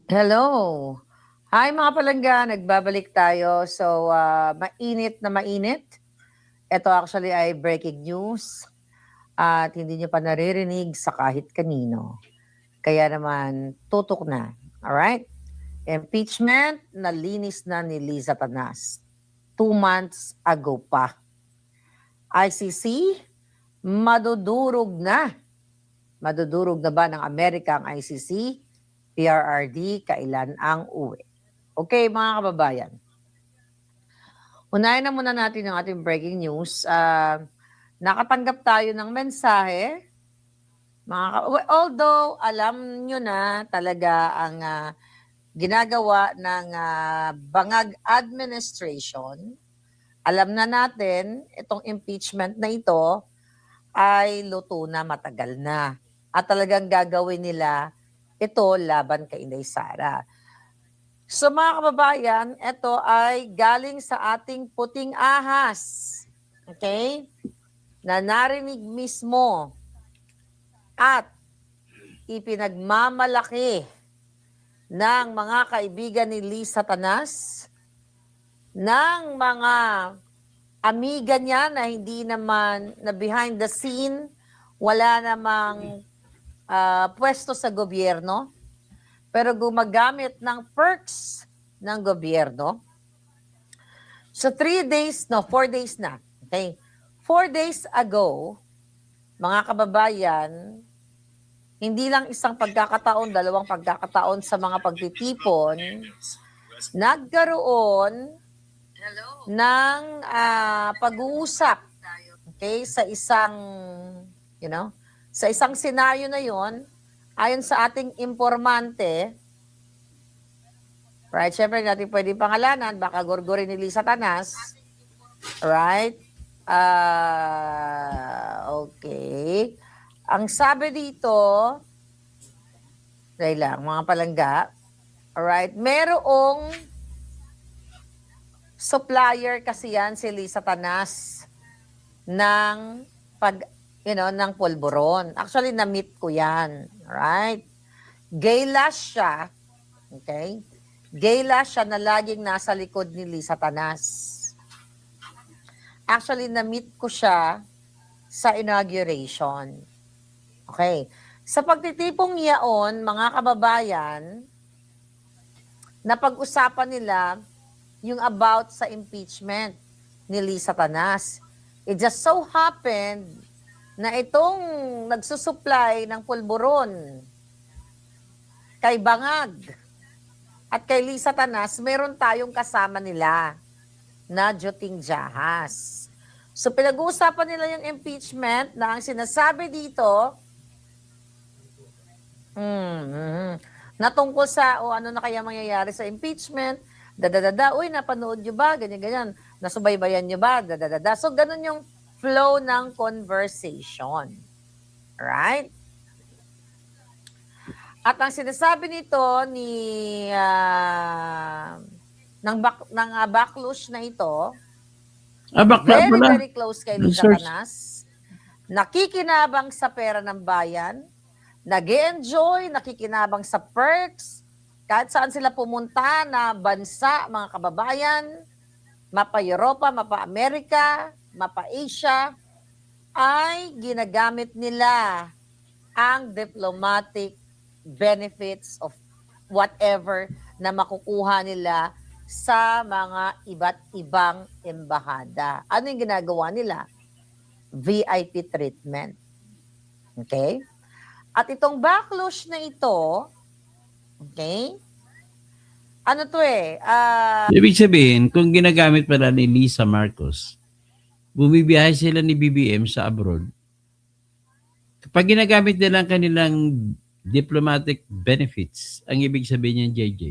[SPEAKER 4] Hello. Hi mga palangga, nagbabalik tayo. So, mainit na mainit. Ito actually ay breaking news at hindi nyo pa naririnig sa kahit kanino. Kaya naman, tutok na. Alright? Impeachment, nalinis na ni Liza Tanas. 2 months ago pa. ICC, madudurog na. Madudurog na ba ng Amerika ang ICC? PRRD, kailan ang uwi? Okay, mga kababayan. Unahin na muna natin ang ating breaking news. Nakatanggap tayo ng mensahe. Although, alam nyo na talaga ang ginagawa ng Bangag Administration, alam na natin itong impeachment na ito ay luto na, matagal na. At talagang gagawin nila ito laban kay Inday Sara. So mga kababayan, ito ay galing sa ating puting ahas. Okay? Na narinig mismo at ipinagmamalaki ng mga kaibigan ni Liza Tanas, ng mga amiga niya na hindi naman na behind the scene, wala namang pwesto sa gobyerno, pero gumagamit ng perks ng gobyerno. So 4 days na. Okay? 4 days ago, mga kababayan, hindi lang isang pagkakataon, 2 pagkakataon sa mga pagtitipon, nagkaroon ng pag-uusap. okay, sa isang, sa isang senaryo na yon, ayon sa ating informante, right, syempre natin pwede pangalanan, baka gurgurin ni Lisa Tanas, right, okay, ang sabi dito, dahil lang, mga palangga, alright, merong supplier kasi yan si Lisa Tanas ng ng pulburon. Actually, na-meet ko yan. Right? Gaylash siya. Okay? Gaylash siya na laging nasa likod ni Lisa Tanas. Actually, na-meet ko siya sa inauguration. Okay? Sa pagtitipong yaon, mga kababayan, napag-usapan nila yung about sa impeachment ni Lisa Tanas. It just so happened na itong nagsusupply ng pulburon kay Bangag at kay Lisa Tanas, meron tayong kasama nila na Joting Jahas. So pinag-uusapan nila yung impeachment na ang sinasabi dito, na tungkol sa ano na kaya mangyayari sa impeachment, uy, napanood nyo ba? Ganyan. Nasubaybayan nyo ba? So, ganun yung flow ng conversation. Right? At ang sinasabi nito ng backlash na ito, very close kay Lisa Tanas, nakikinabang sa pera ng bayan, nag-e-enjoy, nakikinabang sa perks, kahit saan sila pumunta na bansa, mga kababayan, mapa Europa, mapa Amerika, mapa Asia, ay ginagamit nila ang diplomatic benefits of whatever na makukuha nila sa mga iba't ibang embahada. Ano yung ginagawa nila? VIP treatment. Okay? At itong backlash na ito, okay, ano to
[SPEAKER 1] Ibig sabihin, kung ginagamit pala ni Lisa Marcos, bumibiyahe sila ni BBM sa abroad. Kapag ginagamit nila ang kanilang diplomatic benefits, ang ibig sabihin niyan, JJ,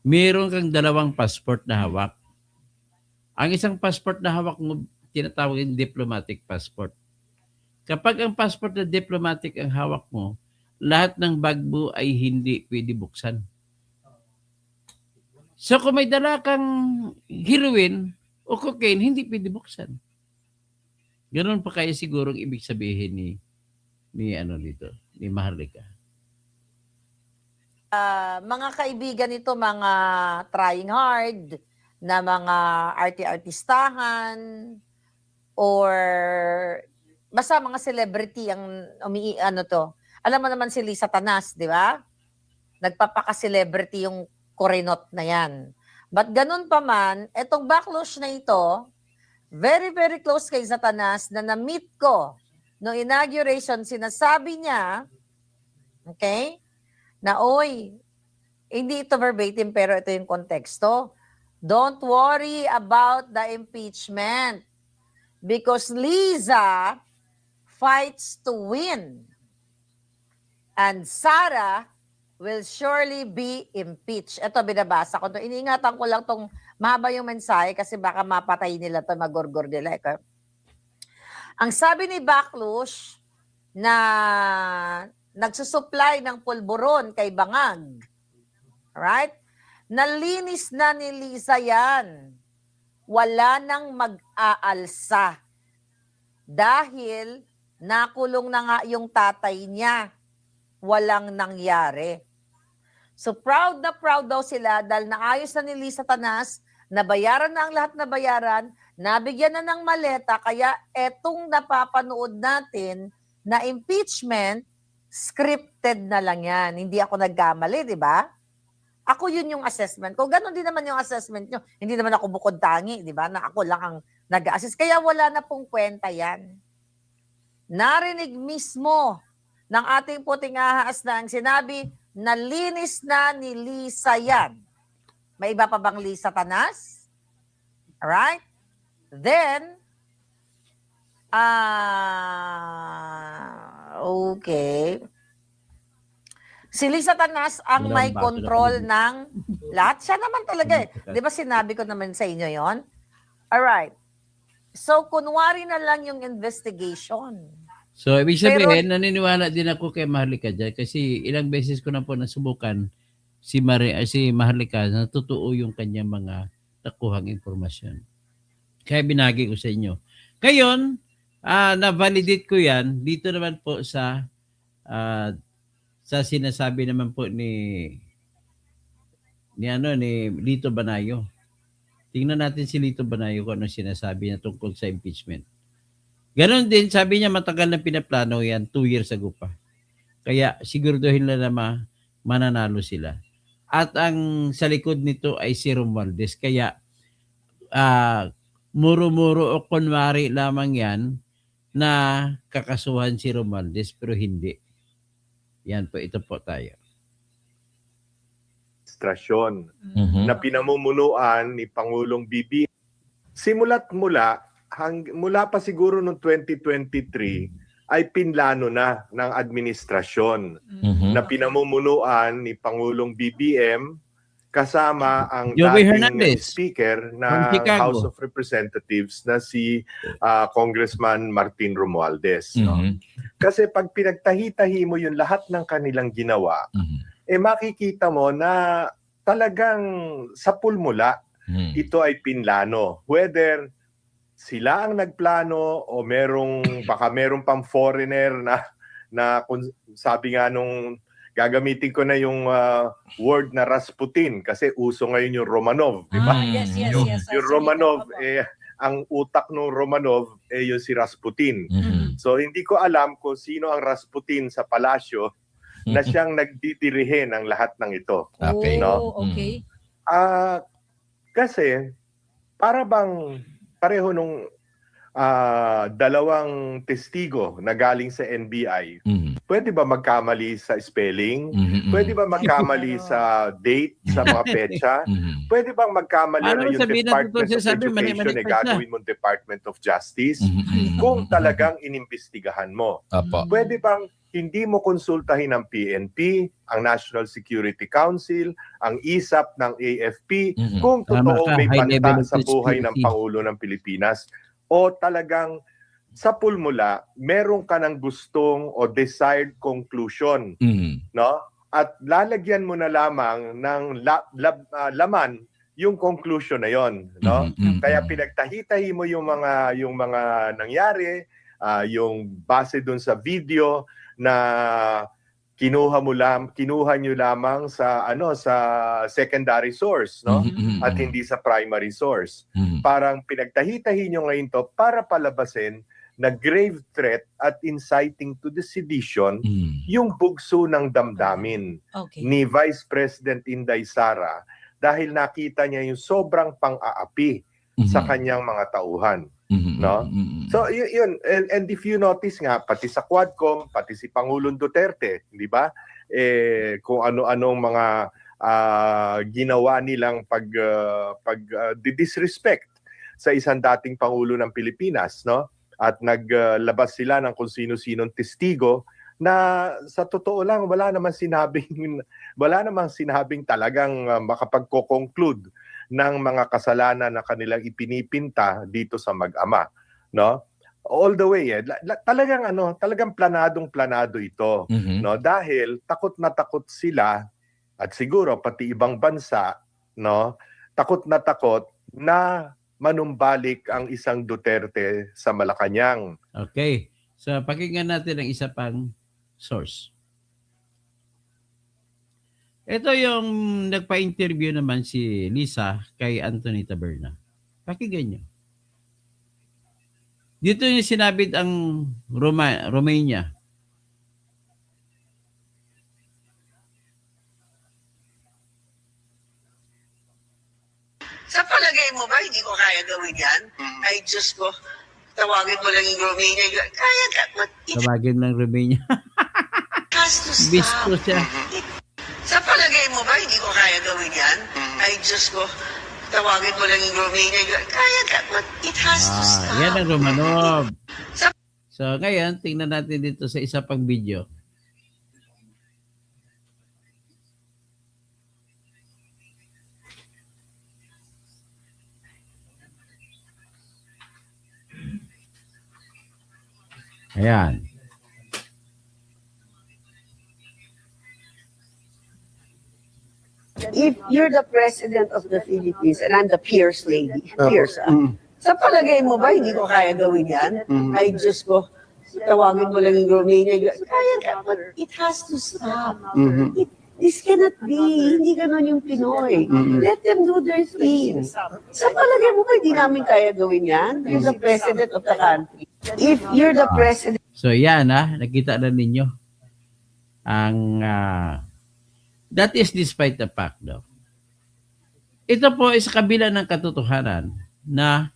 [SPEAKER 1] meron kang dalawang passport na hawak. Ang isang passport na hawak mo, tinatawag yung diplomatic passport. Kapag ang passport na diplomatic ang hawak mo, lahat ng bag mo ay hindi pwede buksan. So kung may dala kang heroin o cocaine, hindi pwede buksan. Ganun pa kaya sigurong ibig sabihin ni Maharlika.
[SPEAKER 4] Mga kaibigan nito, mga trying hard, na mga artistahan, or basta mga celebrity ang Alam mo naman si Lisa Tanas, di ba? Nagpapaka-celebrity yung Corinot na yan. But ganun pa man, etong backlash na ito, very, very close kay Tanas na na-meet ko no inauguration, sinasabi niya, okay, na hindi ito verbatim pero ito yung konteksto. Don't worry about the impeachment because Liza fights to win. And Sara will surely be impeached. Ito, binabasa ko. Iniingatan ko lang tong mahaba yung mensahe kasi baka mapatay nila ito, magorgor nila. Okay? Ang sabi ni Backlash na nagsusupply ng pulburon kay Bangag, right? Nalinis na ni Lisa yan. Wala nang mag-aalsa. Dahil nakulong na nga yung tatay niya. Walang nangyari. So proud daw sila dahil naayos na ni Lisa Tanas, nabayaran na ang lahat na bayaran, nabigyan na ng maleta, kaya etong napapanood natin na impeachment, scripted na lang yan. Hindi ako nagkamali, di ba? Ako yun yung assessment ko. Ganon din naman yung assessment nyo. Hindi naman ako bukod tangi, di ba? Na ako lang ang nag-assess. Kaya wala na pong kwenta yan. Narinig mismo ng ating puting ahas na ang sinabi, nalinis na ni Lisa yan. May iba pa bang Lisa Tanas? Alright? Then, Okay. Si Lisa Tanas ang
[SPEAKER 1] Wala
[SPEAKER 4] may
[SPEAKER 1] akong baso na
[SPEAKER 4] control
[SPEAKER 1] paligid.
[SPEAKER 4] ng lahat. Siya naman talaga eh. Di ba sinabi ko naman sa inyo yon? Alright. So, kunwari na lang yung investigation.
[SPEAKER 1] So, ibig
[SPEAKER 4] Pero-
[SPEAKER 1] sabihin, naniniwala din ako kay Maharlika dyan kasi ilang beses ko na po nasubukan si Maharlika na totoo yung kanyang mga nakuhang impormasyon. Kaya binagi ko sa inyo. Ngayon, na-validate ko yan dito naman po sa sinasabi naman po ni Lito Banayo. Tingnan natin si Lito Banayo kung ano sinasabi niya tungkol sa impeachment. Ganon din, sabi niya matagal na pinaplano yan, 2 years ago pa. Kaya siguraduhin na mananalo sila. At ang sa likod nito ay si Romualdez. Kaya muro-muro o kunwari lamang yan na kakasuhan si Romualdez pero hindi. Yan po, ito po tayo.
[SPEAKER 5] Administrasyon
[SPEAKER 6] Mhm.
[SPEAKER 5] na pinamumunuan ni Pangulong BBM. Mula pa siguro noong 2023 ay pinlano na ng administrasyon
[SPEAKER 6] Mhm.
[SPEAKER 5] na pinamumunuan ni Pangulong BBM kasama ang
[SPEAKER 1] Joey
[SPEAKER 5] dating
[SPEAKER 1] Hernandez
[SPEAKER 5] speaker
[SPEAKER 1] from
[SPEAKER 5] na
[SPEAKER 1] Chicago.
[SPEAKER 5] House of Representatives na si Congressman Martin Romualdez. No?
[SPEAKER 6] Mhm.
[SPEAKER 5] Kasi pag pinagtahi-tahi mo yung lahat ng kanilang ginawa,
[SPEAKER 6] Mhm.
[SPEAKER 5] makikita mo na talagang sa pulmula
[SPEAKER 6] Mhm.
[SPEAKER 5] ito ay pinlano. Whether sila ang nagplano o baka merong pang foreigner na kung sabi nga nung gagamitin ko na yung word na Rasputin kasi uso ngayon yung Romanov, di ba?
[SPEAKER 6] Yes, yes,
[SPEAKER 5] Yung,
[SPEAKER 6] yes.
[SPEAKER 5] yung Romanov, ang utak ng Romanov yung si Rasputin.
[SPEAKER 6] Mhm.
[SPEAKER 5] So hindi ko alam kung sino ang Rasputin sa palasyo na siyang nagdidirihe ng lahat ng ito.
[SPEAKER 6] Okay.
[SPEAKER 5] No?
[SPEAKER 6] Okay.
[SPEAKER 5] Kasi para bang pareho nung dalawang testigo na galing sa NBI,
[SPEAKER 6] Mhm.
[SPEAKER 5] pwede ba magkamali sa spelling?
[SPEAKER 6] Mhm.
[SPEAKER 5] Pwede ba magkamali sa date, sa mga petsa?
[SPEAKER 6] Mhm.
[SPEAKER 5] Pwede bang magkamali
[SPEAKER 1] Paano
[SPEAKER 5] na yung
[SPEAKER 1] sabihin natin
[SPEAKER 5] Department
[SPEAKER 1] kung
[SPEAKER 5] of
[SPEAKER 1] sabi, mali
[SPEAKER 5] Education
[SPEAKER 1] pa siya?
[SPEAKER 5] gagawin mong Department of Justice?
[SPEAKER 6] Mhm.
[SPEAKER 5] Kung talagang inimbestigahan mo.
[SPEAKER 6] Apo.
[SPEAKER 5] Pwede bang hindi mo konsultahin ang PNP, ang National Security Council, ang ISAP ng AFP,
[SPEAKER 6] Mhm.
[SPEAKER 5] kung
[SPEAKER 1] Tama
[SPEAKER 5] totoo
[SPEAKER 1] ka,
[SPEAKER 5] may
[SPEAKER 1] high level
[SPEAKER 5] banta
[SPEAKER 1] of
[SPEAKER 5] sa buhay ng
[SPEAKER 1] conspiracy.
[SPEAKER 5] Pangulo ng Pilipinas o talagang sa pulmula, meron ka ng gustong o desired conclusion,
[SPEAKER 6] Mhm.
[SPEAKER 5] no? At lalagyan mo na lamang ng laman yung conclusion na yon, no?
[SPEAKER 6] Mhm.
[SPEAKER 5] Kaya pinagtahi-tahi mo yung mga nangyari, yung base dun sa video na kinuha nyo lamang sa secondary source, no?
[SPEAKER 6] Mhm.
[SPEAKER 5] At hindi sa primary source.
[SPEAKER 6] Mhm.
[SPEAKER 5] Parang pinagtahi-tahi nyo ngayon to para palabasin na grave threat at inciting to the sedition
[SPEAKER 6] Mhm.
[SPEAKER 5] yung bugso ng damdamin ni Vice President Inday Sara dahil nakita niya yung sobrang pang-aapi sa
[SPEAKER 6] Mhm.
[SPEAKER 5] kanyang mga tauhan.
[SPEAKER 6] Mhm.
[SPEAKER 5] no?
[SPEAKER 6] Mhm.
[SPEAKER 5] So yun, and if you notice nga, pati sa Quadcom, pati si Pangulong Duterte, di ba? Kung ano-anong mga ginawa nilang disrespect sa isang dating Pangulo ng Pilipinas, no? At naglabas sila ng kung sino-sinong testigo na sa totoo lang wala namang sinabing talagang makapagko-conclude ng mga kasalanan na kanilang ipinipinta dito sa mag-ama, no? All the way, talagang planadong-planado ito,
[SPEAKER 6] Mhm.
[SPEAKER 5] no? Dahil takot na takot sila at siguro pati ibang bansa, no? Takot na manumbalik ang isang Duterte sa Malacanang.
[SPEAKER 1] Okay. So, pakinggan natin ang isa pang source. Ito yung nagpa-interview naman si Lisa kay Anthony Taberna. Pakinggan nyo. Dito yung sinabit ang Romania.
[SPEAKER 7] Sa palagay mo ba, hindi ko kaya gawin yan? Ay, Diyos ko, tawagin mo lang yung Romania. Kaya ka,
[SPEAKER 1] Tawagin lang Romania.
[SPEAKER 7] itastos
[SPEAKER 1] Bisto siya.
[SPEAKER 7] Sa palagay mo ba, hindi ko kaya gawin yan? Ay, Diyos ko, tawagin mo lang yung Romania. Kaya ka, itastos
[SPEAKER 1] Yan ang Romanov.
[SPEAKER 7] Sa
[SPEAKER 1] So ngayon, tingnan natin dito sa isa pang video. Ayan.
[SPEAKER 6] If you're the president of the Philippines and I'm the Pierce lady, Pierce, sa palagay mo ba hindi ko kaya gawin yan? Ay, Diyos ko, tawagin mo lang yung Romania. Kaya ka, but it has to stop. This cannot be. Hindi ganon yung Pinoy. Let them do their thing. Sa palagay mo ba hindi namin kaya gawin yan? You're the president of the country. If you're the president,
[SPEAKER 1] So yan nakita na ninyo ang that is despite the fact though. Ito po is kabila ng katotohanan na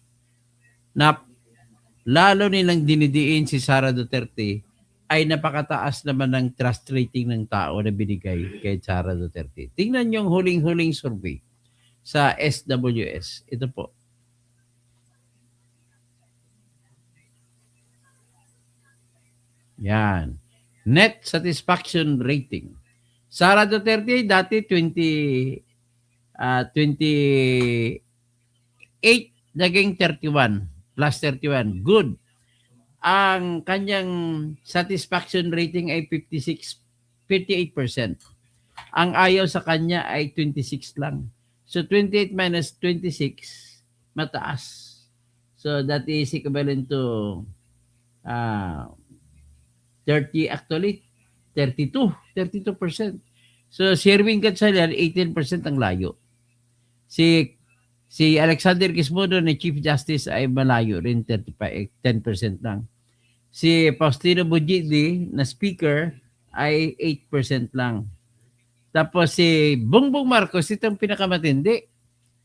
[SPEAKER 1] lalo nilang dinidiin si Sara Duterte ay napakataas naman ng trust rating ng tao na binigay kay Sara Duterte. Tingnan yung huling-huling survey sa SWS. Ito po. Yan. Net satisfaction rating. Sara Duterte dati 28 naging 31 plus 31. Good. Ang kanyang satisfaction rating ay 58%. Ang ayaw sa kanya ay 26 lang. So 28 minus 26 mataas. So that is equivalent to 32%. So si Erwin Gatchalian 18% ang layo. Si Alexander Quezmodo na Chief Justice ay malayo rin 10% lang. Si Faustino Bujidi na Speaker ay 8% lang. Tapos si Bongbong Marcos, itong pinakamatindi,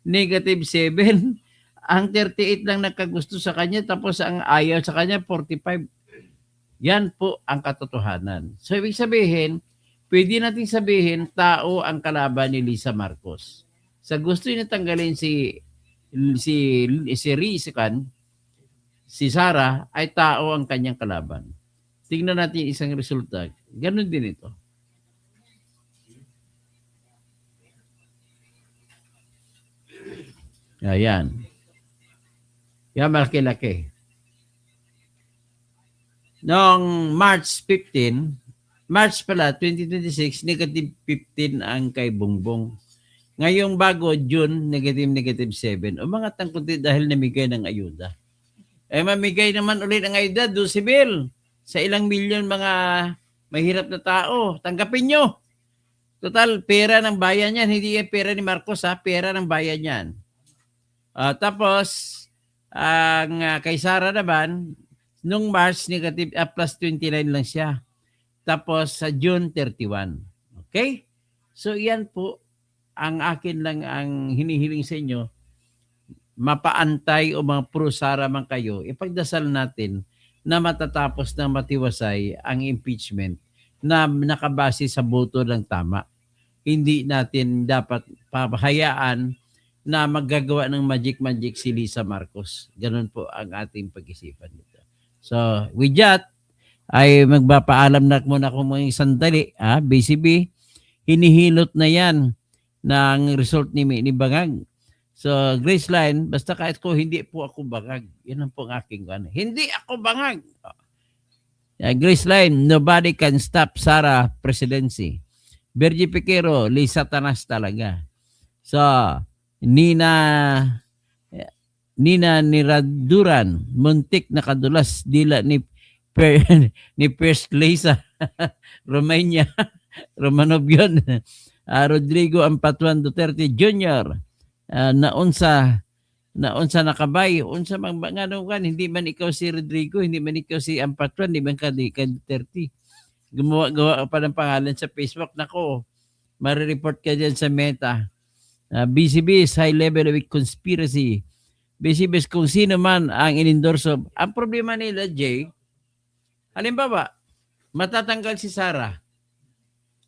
[SPEAKER 1] negative 7. Ang 38 lang nagkagusto sa kanya, tapos ang ayaw sa kanya 45. Yan po ang katotohanan. So ibig sabihin, pwede nating sabihin tao ang kalaban ni Lisa Marcos. Sa gusto niya tanggalin si Risikan, si Sara ay tao ang kanyang kalaban. Tingnan natin isang resulta. Ganon din ito. Ayan. Yan malaki-laki. Noong March 2026, negative 15 ang kay Bongbong. Ngayong bago, June, negative 7. Umangat ang kunti dahil namigay ng ayuda. Mamigay naman ulit ng ayuda, 12 mil. Sa ilang milyon mga mahirap na tao. Tanggapin nyo. Total, pera ng bayan yan. Hindi yan pera ni Marcos, pera ng bayan yan. Tapos, ang kay Sara naman, nung March, negative plus 29 lang siya. Tapos sa June 31. Okay? So yan po ang akin lang ang hinihiling sa inyo. Mapaantay o mga pro-Sara man kayo, ipagdasal natin na matatapos na matiwasay ang impeachment na nakabase sa boto ng tama. Hindi natin dapat papahayaan na maggagawa ng magic si Lisa Marcos. Ganun po ang ating pag-isipan dito. So, with that, ay magpapaalam na muna ako mga sandali. BCB, hinihilot na yan ng result ni Bangag. So, Graceline, basta kahit ko hindi po ako bangag. Yan ang po ang aking ano. Hindi ako bangag. Graceline, nobody can stop Sara presidency. Bergie Piquero, Lisa Tanas talaga. So, Nina Niraduran, muntik na kadulas dila ni First Lisa Romania Romanov yun. Rodrigo Ampatuan Duterte Jr. Naunsa nakabay, unsa mang ngano kan, hindi man ikaw si Rodrigo, hindi man ikaw si Ampatuan, hindi man ka Duterte. Gumawa pa ng pangalan sa Facebook. Nako, marireport ka dyan sa Meta. BCB is high level of conspiracy. BCB kung sino man ang inendorso. Ang problema nila, Jay, halimbawa, matatanggal si Sara.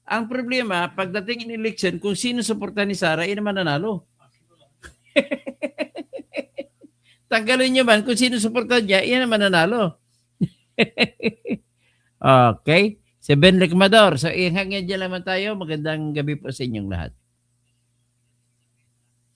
[SPEAKER 1] Ang problema, pagdating in election, kung sino suporta ni Sara, yun naman nanalo. Tanggalin nyo man, kung sino suporta niya, yan naman nanalo. Okay. Si Ben Recmador. So, ihangin dyan naman tayo. Magandang gabi po sa inyong lahat.